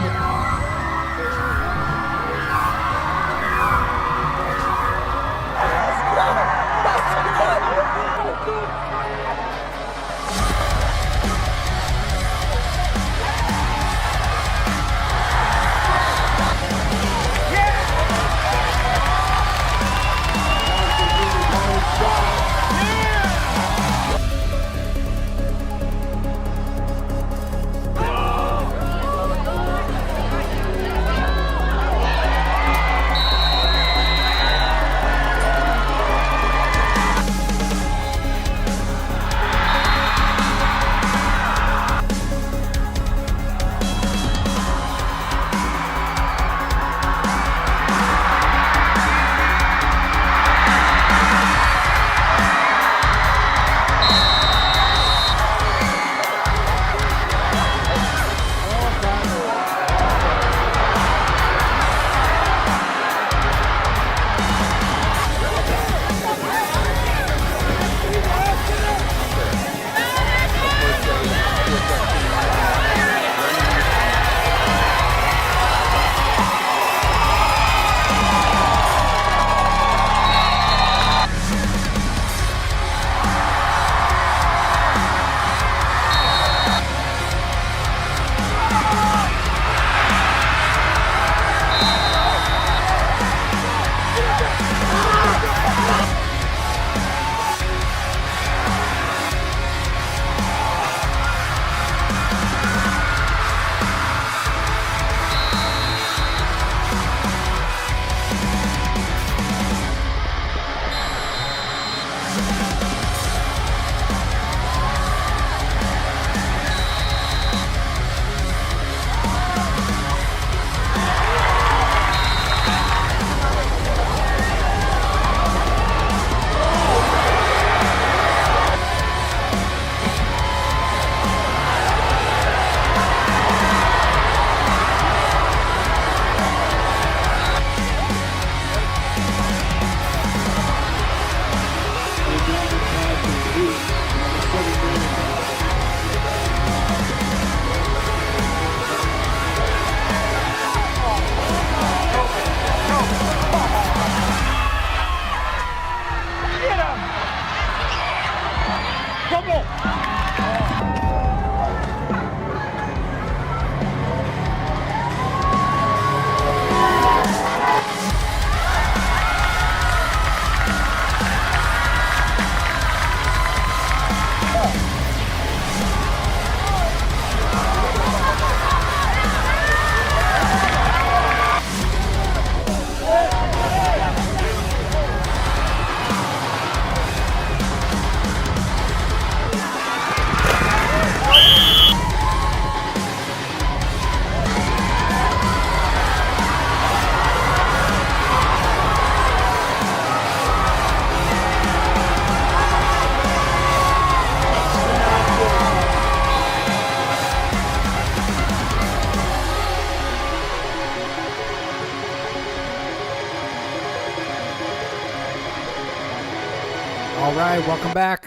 right, welcome back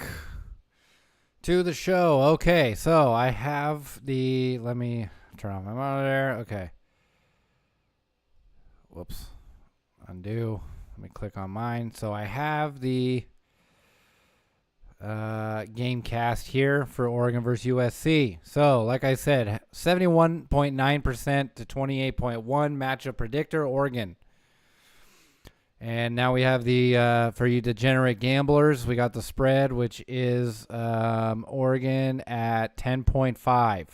to the show. Okay, so I have the, let me turn off my monitor. Okay. Whoops. Undo. Let me click on mine. So I have the game cast here for Oregon versus USC. So, like I said, 71.9% to 28.1 matchup predictor, Oregon. And now we have the, for you degenerate gamblers, we got the spread, which is Oregon at 10.5.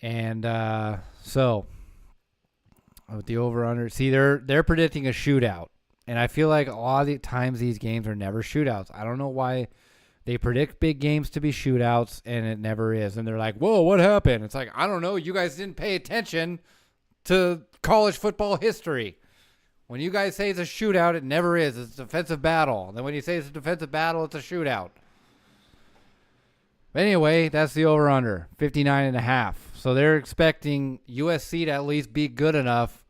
And so, with the over-under, see, they're predicting a shootout. And I feel like a lot of the times these games are never shootouts. I don't know why they predict big games to be shootouts, and it never is. And they're like, whoa, what happened? It's like, I don't know. You guys didn't pay attention to college football history. When you guys say it's a shootout, it never is. It's a defensive battle. And then when you say it's a defensive battle, it's a shootout. But anyway, that's the over-under, 59.5. So they're expecting USC to at least be good enough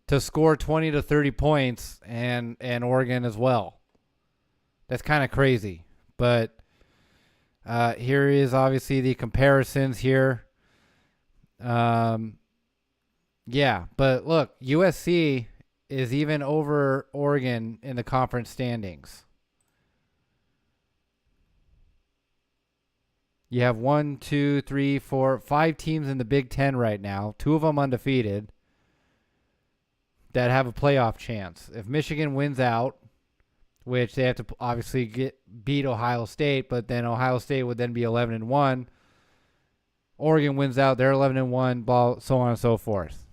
to score 20 to 30 points, and Oregon as well. That's kind of crazy. But here is obviously the comparisons here. Yeah, but look, USC is even over Oregon in the conference standings. You have 1, 2, 3, 4, 5 teams in the Big Ten right now, 2 of them undefeated, that have a playoff chance. If Michigan wins out, which they have to obviously beat Ohio State, but then Ohio State would then be 11-1. Oregon wins out, they're 11-1, so on and so forth.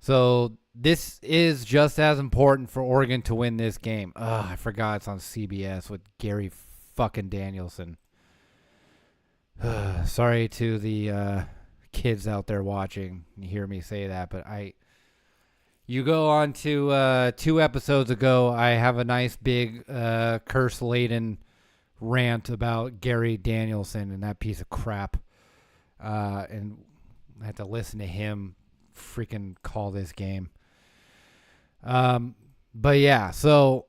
So this is just as important for Oregon to win this game. I forgot it's on CBS with Gary fucking Danielson. Sorry to the kids out there watching. You hear me say that, but you go on to 2 episodes ago, I have a nice big curse-laden rant about Gary Danielson and that piece of crap. And I had to listen to him freaking call this game. But yeah, so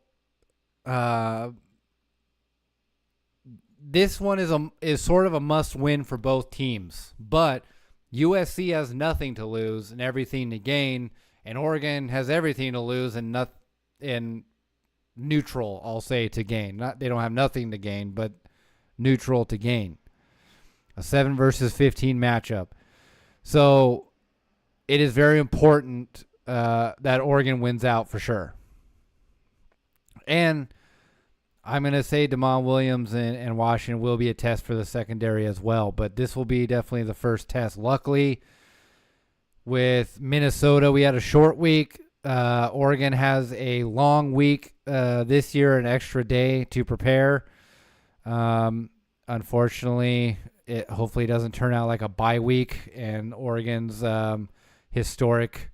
this one is sort of a must-win for both teams. But USC has nothing to lose and everything to gain, and Oregon has everything to lose and neutral, I'll say, to gain. They don't have nothing to gain, but neutral to gain. A 7 versus 15 matchup. So it is very important that Oregon wins out for sure. And I'm going to say Damon Williams and Washington will be a test for the secondary as well, but this will be definitely the first test. Luckily, with Minnesota, we had a short week. Oregon has a long week this year, an extra day to prepare. Unfortunately, it hopefully doesn't turn out like a bye week, and Oregon's historic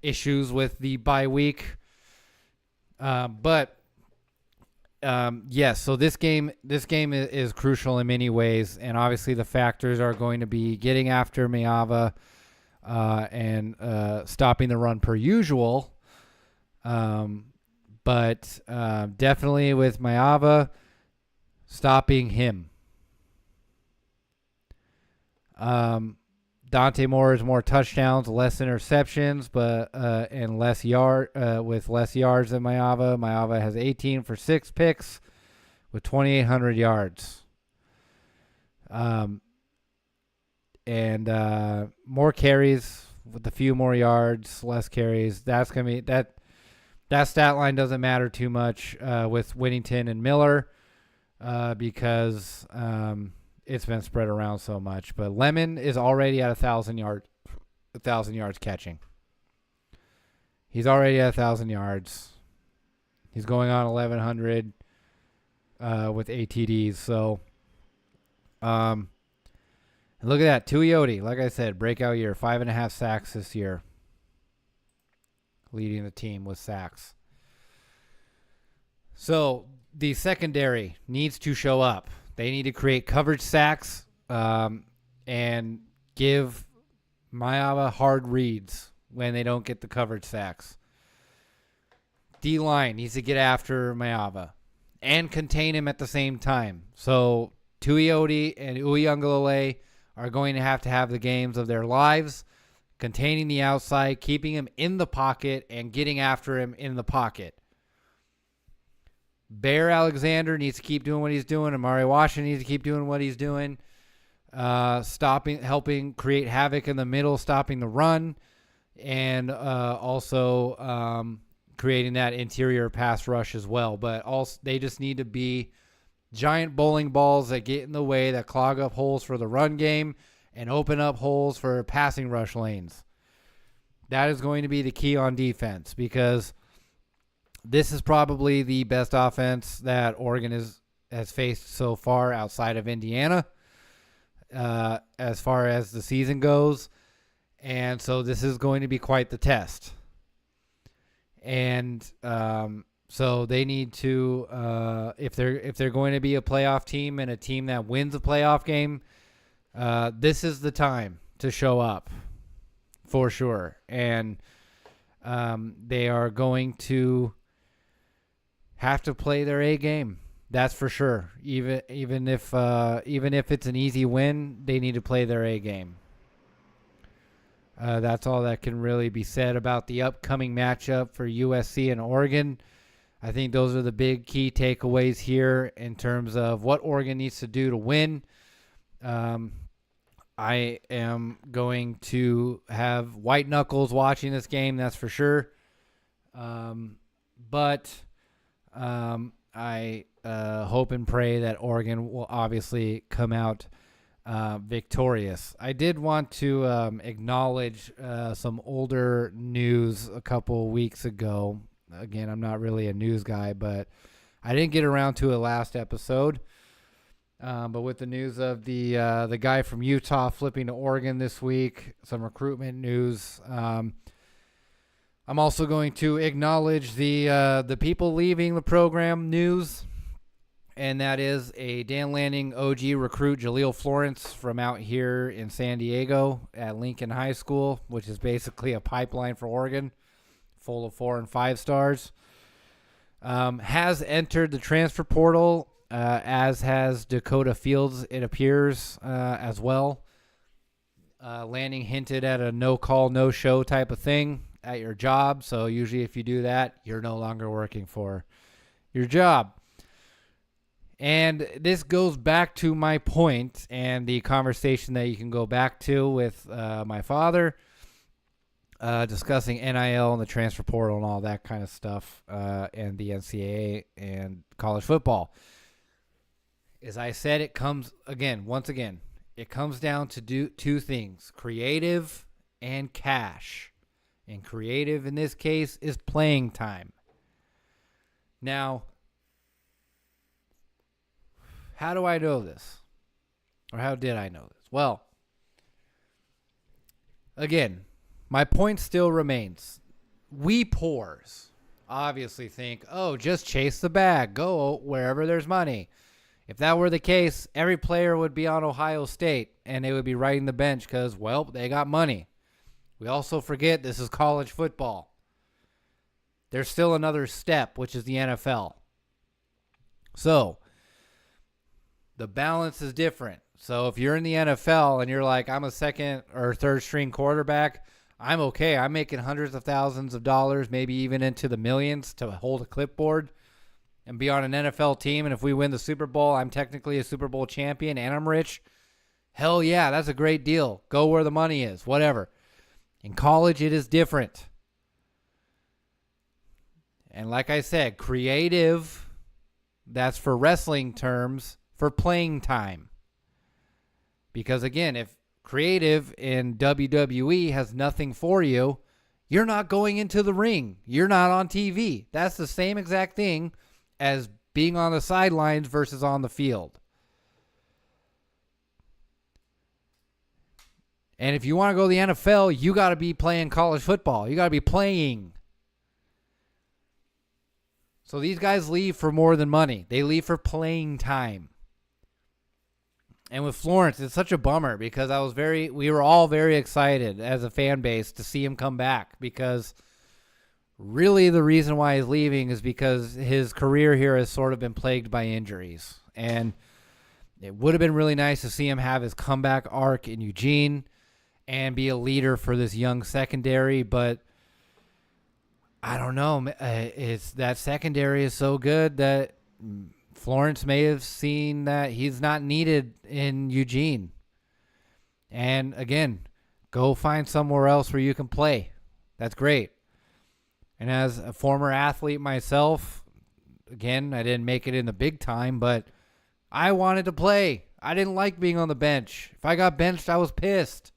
issues with the bye week. But yes, so this game is crucial in many ways, and obviously the factors are going to be getting after Miava and stopping the run per usual. But definitely with Miava, stopping him. Dante Moore has more touchdowns, less interceptions, but and less with less yards than Miava. Miava has 18 for 6 picks with 2,800 yards. And more carries with a few more yards, less carries. That's gonna be that stat line doesn't matter too much with Whittington and Miller because it's been spread around so much. But Lemon is already at 1,000 yards catching. He's already at 1,000 yards. He's going on 1,100 with ATDs. So, look at that. Tuioti, like I said, breakout year, 5.5 sacks this year. Leading the team with sacks. So the secondary needs to show up. They need to create coverage sacks and give Maiava hard reads when they don't get the coverage sacks. D-line needs to get after Maiava and contain him at the same time. So Tuioti and Uiagalelei are going to have the games of their lives, containing the outside, keeping him in the pocket, and getting after him in the pocket. Bear Alexander needs to keep doing what he's doing. Amari Washington needs to keep doing what he's doing. Helping create havoc in the middle, stopping the run, and also creating that interior pass rush as well. But also, they just need to be giant bowling balls that get in the way, that clog up holes for the run game and open up holes for passing rush lanes. That is going to be the key on defense, because this is probably the best offense that Oregon has faced so far outside of Indiana, as far as the season goes. And so this is going to be quite the test. And so they need to, if they're going to be a playoff team and a team that wins a playoff game, this is the time to show up for sure. And they are going to have to play their A game. That's for sure. Even if it's an easy win, they need to play their A game. That's all that can really be said about the upcoming matchup for USC and Oregon. I think those are the big key takeaways here in terms of what Oregon needs to do to win. I am going to have white knuckles watching this game, that's for sure. But I hope and pray that Oregon will obviously come out victorious. I did want to acknowledge some older news a couple weeks ago. Again, I'm not really a news guy, but I didn't get around to it last episode. But with the news of the guy from Utah flipping to Oregon this week, some recruitment news. I'm also going to acknowledge the people leaving the program news, and that is a Dan Lanning OG recruit, Jaleel Florence, from out here in San Diego at Lincoln High School, which is basically a pipeline for Oregon, full of 4 and 5 stars. Has entered the transfer portal, as has Dakota Fields, it appears, as well. Lanning hinted at a no-call, no-show type of thing at your job. So usually if you do that, you're no longer working for your job. And this goes back to my point and the conversation that you can go back to with my father, discussing NIL and the transfer portal and all that kind of stuff, and the NCAA and college football. As I said, it comes, once again, it comes down to two things, creative and cash. And creative in this case is playing time. Now, how do I know this? Or how did I know this? Well, again, my point still remains. We poors obviously think, oh, just chase the bag. Go wherever there's money. If that were the case, every player would be on Ohio State and they would be riding the bench because, well, they got money. We also forget this is college football. There's still another step, which is the NFL. So, the balance is different. So, if you're in the NFL and you're like, I'm a second or third string quarterback, I'm okay. I'm making hundreds of thousands of dollars, maybe even into the millions to hold a clipboard and be on an NFL team. And if we win the Super Bowl, I'm technically a Super Bowl champion and I'm rich. Hell yeah, that's a great deal. Go where the money is, whatever. In college, it is different. And like I said, creative, that's for wrestling terms, for playing time. Because again, if creative in WWE has nothing for you, you're not going into the ring. You're not on TV. That's the same exact thing as being on the sidelines versus on the field. And if you want to go to the NFL, you got to be playing college football. You got to be playing. So these guys leave for more than money. They leave for playing time. And with Florence, it's such a bummer because we were all very excited as a fan base to see him come back, because really the reason why he's leaving is because his career here has sort of been plagued by injuries. And it would have been really nice to see him have his comeback arc in Eugene and be a leader for this young secondary, but I don't know. It's that secondary is so good that Florence may have seen that he's not needed in Eugene. And again, go find somewhere else where you can play. That's great. And as a former athlete myself, again, I didn't make it in the big time, but I wanted to play. I didn't like being on the bench. If I got benched, I was pissed.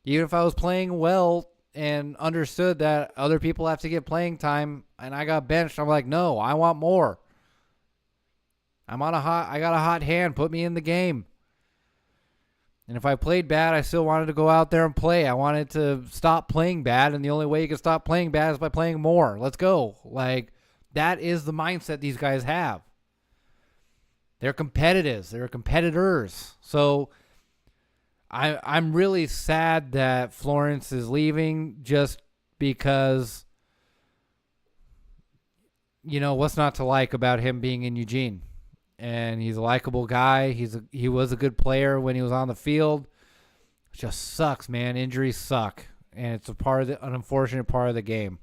Even if I was playing well and understood that other people have to get playing time and I got benched, I'm like, no, I want more. I got a hot hand. Put me in the game. And if I played bad, I still wanted to go out there and play. I wanted to stop playing bad, and the only way you can stop playing bad is by playing more. Let's go. Like, that is the mindset these guys have. They're competitive. They're competitors. So I'm really sad that Florence is leaving, just because, you know, what's not to like about him being in Eugene? And he's a likable guy. He was a good player when he was on the field. It just sucks, man. Injuries suck, and it's an unfortunate part of the game.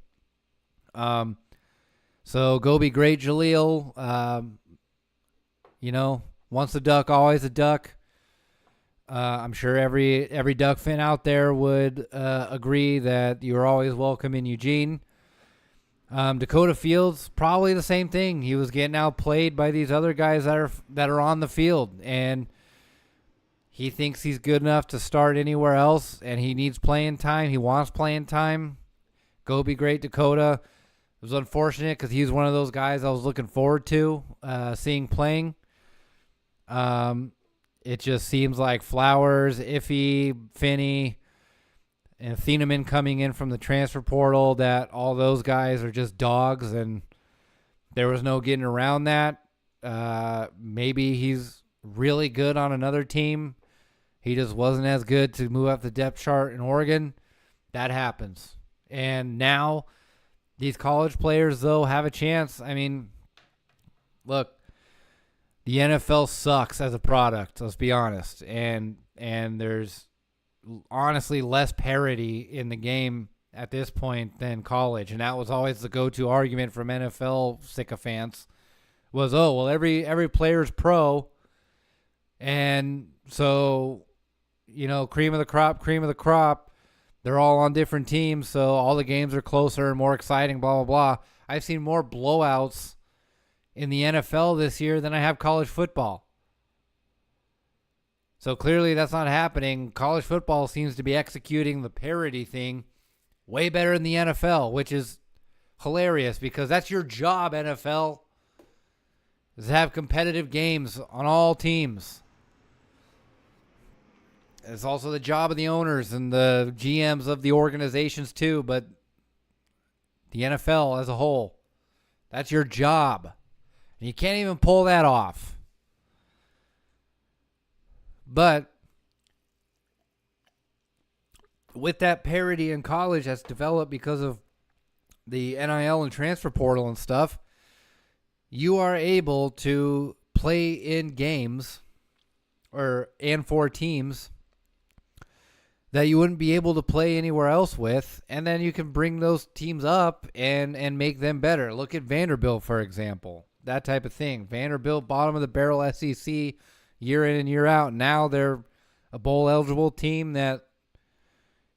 So go be great, Jaleel. You know, once a Duck, always a Duck. I'm sure every Duck fan out there would agree that you're always welcome in Eugene. Dakota Fields, probably the same thing. He was getting outplayed by these other guys that are on the field, and he thinks he's good enough to start anywhere else, and he needs playing time. He wants playing time. Go be great, Dakota. It was unfortunate because he was one of those guys I was looking forward to seeing playing. It just seems like Flowers, Iffy, Finney, and Thieneman coming in from the transfer portal, that all those guys are just dogs, and there was no getting around that. Maybe he's really good on another team. He just wasn't as good to move up the depth chart in Oregon. That happens. And now these college players, though, have a chance. I mean, look, the NFL sucks as a product, let's be honest. And there's honestly less parity in the game at this point than college, and that was always the go-to argument from NFL sycophants was, oh, well, every player's pro, and so, you know, cream of the crop, they're all on different teams, so all the games are closer and more exciting, blah, blah, blah. I've seen more blowouts in the NFL this year than I have college football. So clearly that's not happening. College football seems to be executing the parity thing way better than the NFL, which is hilarious because that's your job, NFL, is to have competitive games on all teams. It's also the job of the owners and the GMs of the organizations too, but the NFL as a whole, that's your job. And you can't even pull that off. But with that parity in college that's developed because of the NIL and transfer portal and stuff, you are able to play in games and for teams that you wouldn't be able to play anywhere else with, and then you can bring those teams up and make them better. Look at Vanderbilt, for example. That type of thing. Vanderbilt, bottom of the barrel SEC, year in and year out. Now they're a bowl-eligible team that,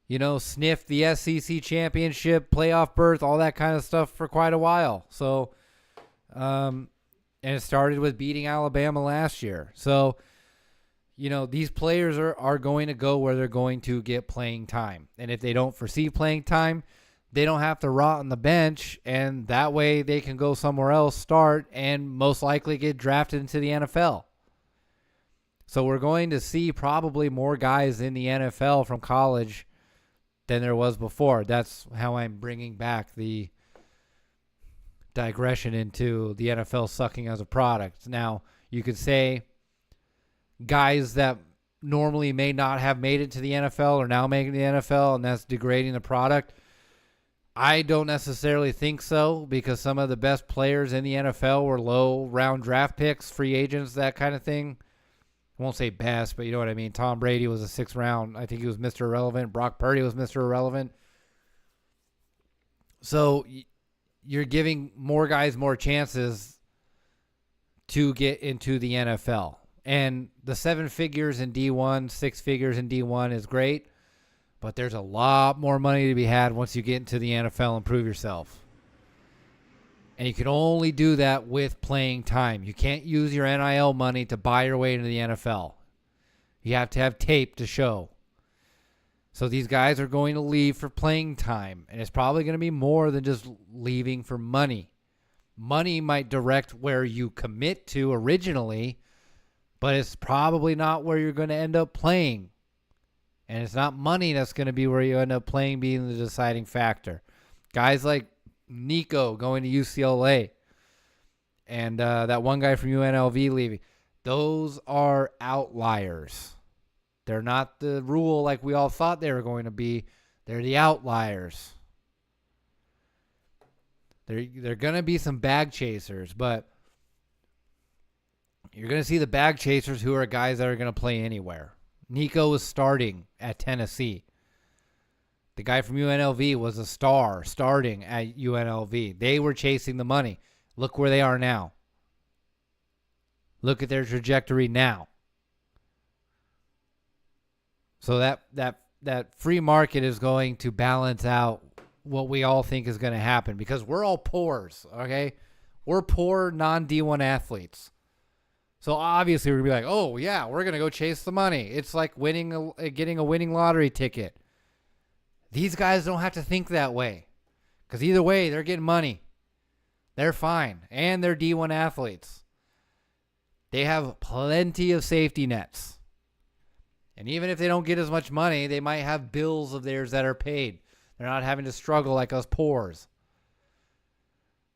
you know, sniffed the SEC championship, playoff berth, all that kind of stuff for quite a while. So, and it started with beating Alabama last year. So, you know, these players are going to go where they're going to get playing time. And if they don't foresee playing time, they don't have to rot on the bench, and that way they can go somewhere else, start, and most likely get drafted into the NFL. So we're going to see probably more guys in the NFL from college than there was before. That's how I'm bringing back the digression into the NFL sucking as a product. Now, you could say guys that normally may not have made it to the NFL are now making the NFL, and that's degrading the product. I don't necessarily think so, because some of the best players in the NFL were low-round draft picks, free agents, that kind of thing. I won't say best, but you know what I mean. Tom Brady was a 6th round. I think he was Mr. Irrelevant. Brock Purdy was Mr. Irrelevant. So you're giving more guys more chances to get into the NFL. And the 7 figures in D1, 6 figures in D1 is great. But there's a lot more money to be had once you get into the NFL and prove yourself. And you can only do that with playing time. You can't use your NIL money to buy your way into the NFL. You have to have tape to show. So these guys are going to leave for playing time. And it's probably going to be more than just leaving for money. Money might direct where you commit to originally, but it's probably not where you're going to end up playing. And it's not money that's going to be where you end up playing being the deciding factor. Guys like Nico going to UCLA and that one guy from UNLV leaving, those are outliers. They're not the rule like we all thought they were going to be. They're the outliers. They're going to be some bag chasers, but you're going to see the bag chasers who are guys that are going to play anywhere. Nico was starting at Tennessee. The guy from UNLV was a star starting at UNLV. They were chasing the money. Look where they are now. Look at their trajectory now. So that free market is going to balance out what we all think is going to happen, because we're all poors, okay? We're poor non-D1 athletes. So obviously we're going to be like, oh, yeah, we're going to go chase the money. It's like getting a winning lottery ticket. These guys don't have to think that way, because either way, they're getting money. They're fine, and they're D1 athletes. They have plenty of safety nets. And even if they don't get as much money, they might have bills of theirs that are paid. They're not having to struggle like us poors.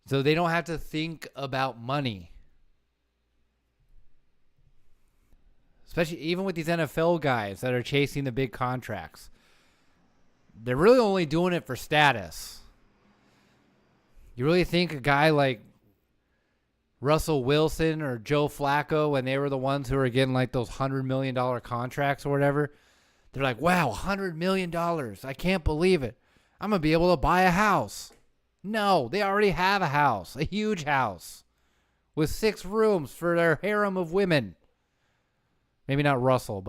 So they don't have to think about money. Especially even with these NFL guys that are chasing the big contracts. They're really only doing it for status. You really think a guy like Russell Wilson or Joe Flacco, when they were the ones who were getting like those $100 million contracts or whatever, they're like, wow, $100 million. I can't believe it. I'm going to be able to buy a house. No, they already have a house, a huge house with 6 rooms for their harem of women. Maybe not Russell,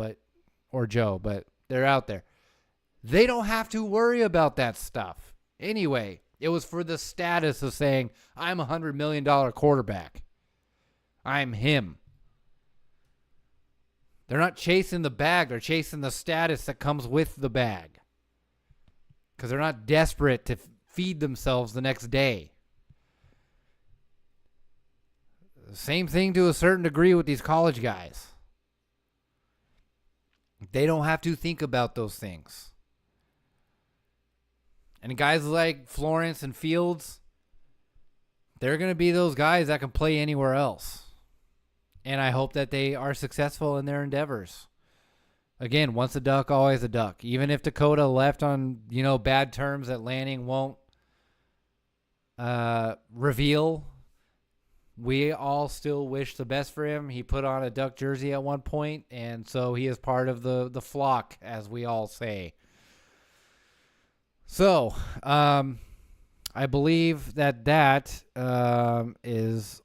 or Joe, but they're out there. They don't have to worry about that stuff. Anyway, it was for the status of saying, I'm a $100 million quarterback. I'm him. They're not chasing the bag. They're chasing the status that comes with the bag. Because they're not desperate to feed themselves the next day. Same thing to a certain degree with these college guys. They don't have to think about those things. And guys like Florence and Fields, they're going to be those guys that can play anywhere else. And I hope that they are successful in their endeavors. Again, once a duck, always a duck. Even if Dakota left on, bad terms that Lanning won't reveal, we all still wish the best for him. He put on a Duck jersey at one point, and so he is part of the flock, as we all say. So, I believe that is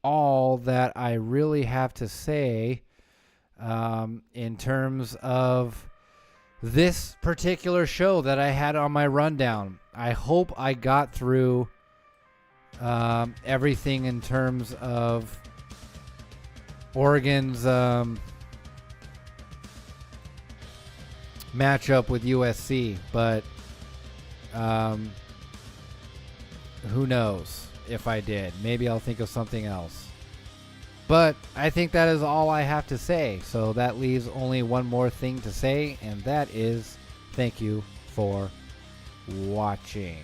all that I really have to say in terms of this particular show that I had on my rundown. I hope I got through everything in terms of Oregon's matchup with USC, but who knows if I did. Maybe I'll think of something else. But I think that is all I have to say. So that leaves only one more thing to say, and that is thank you for watching.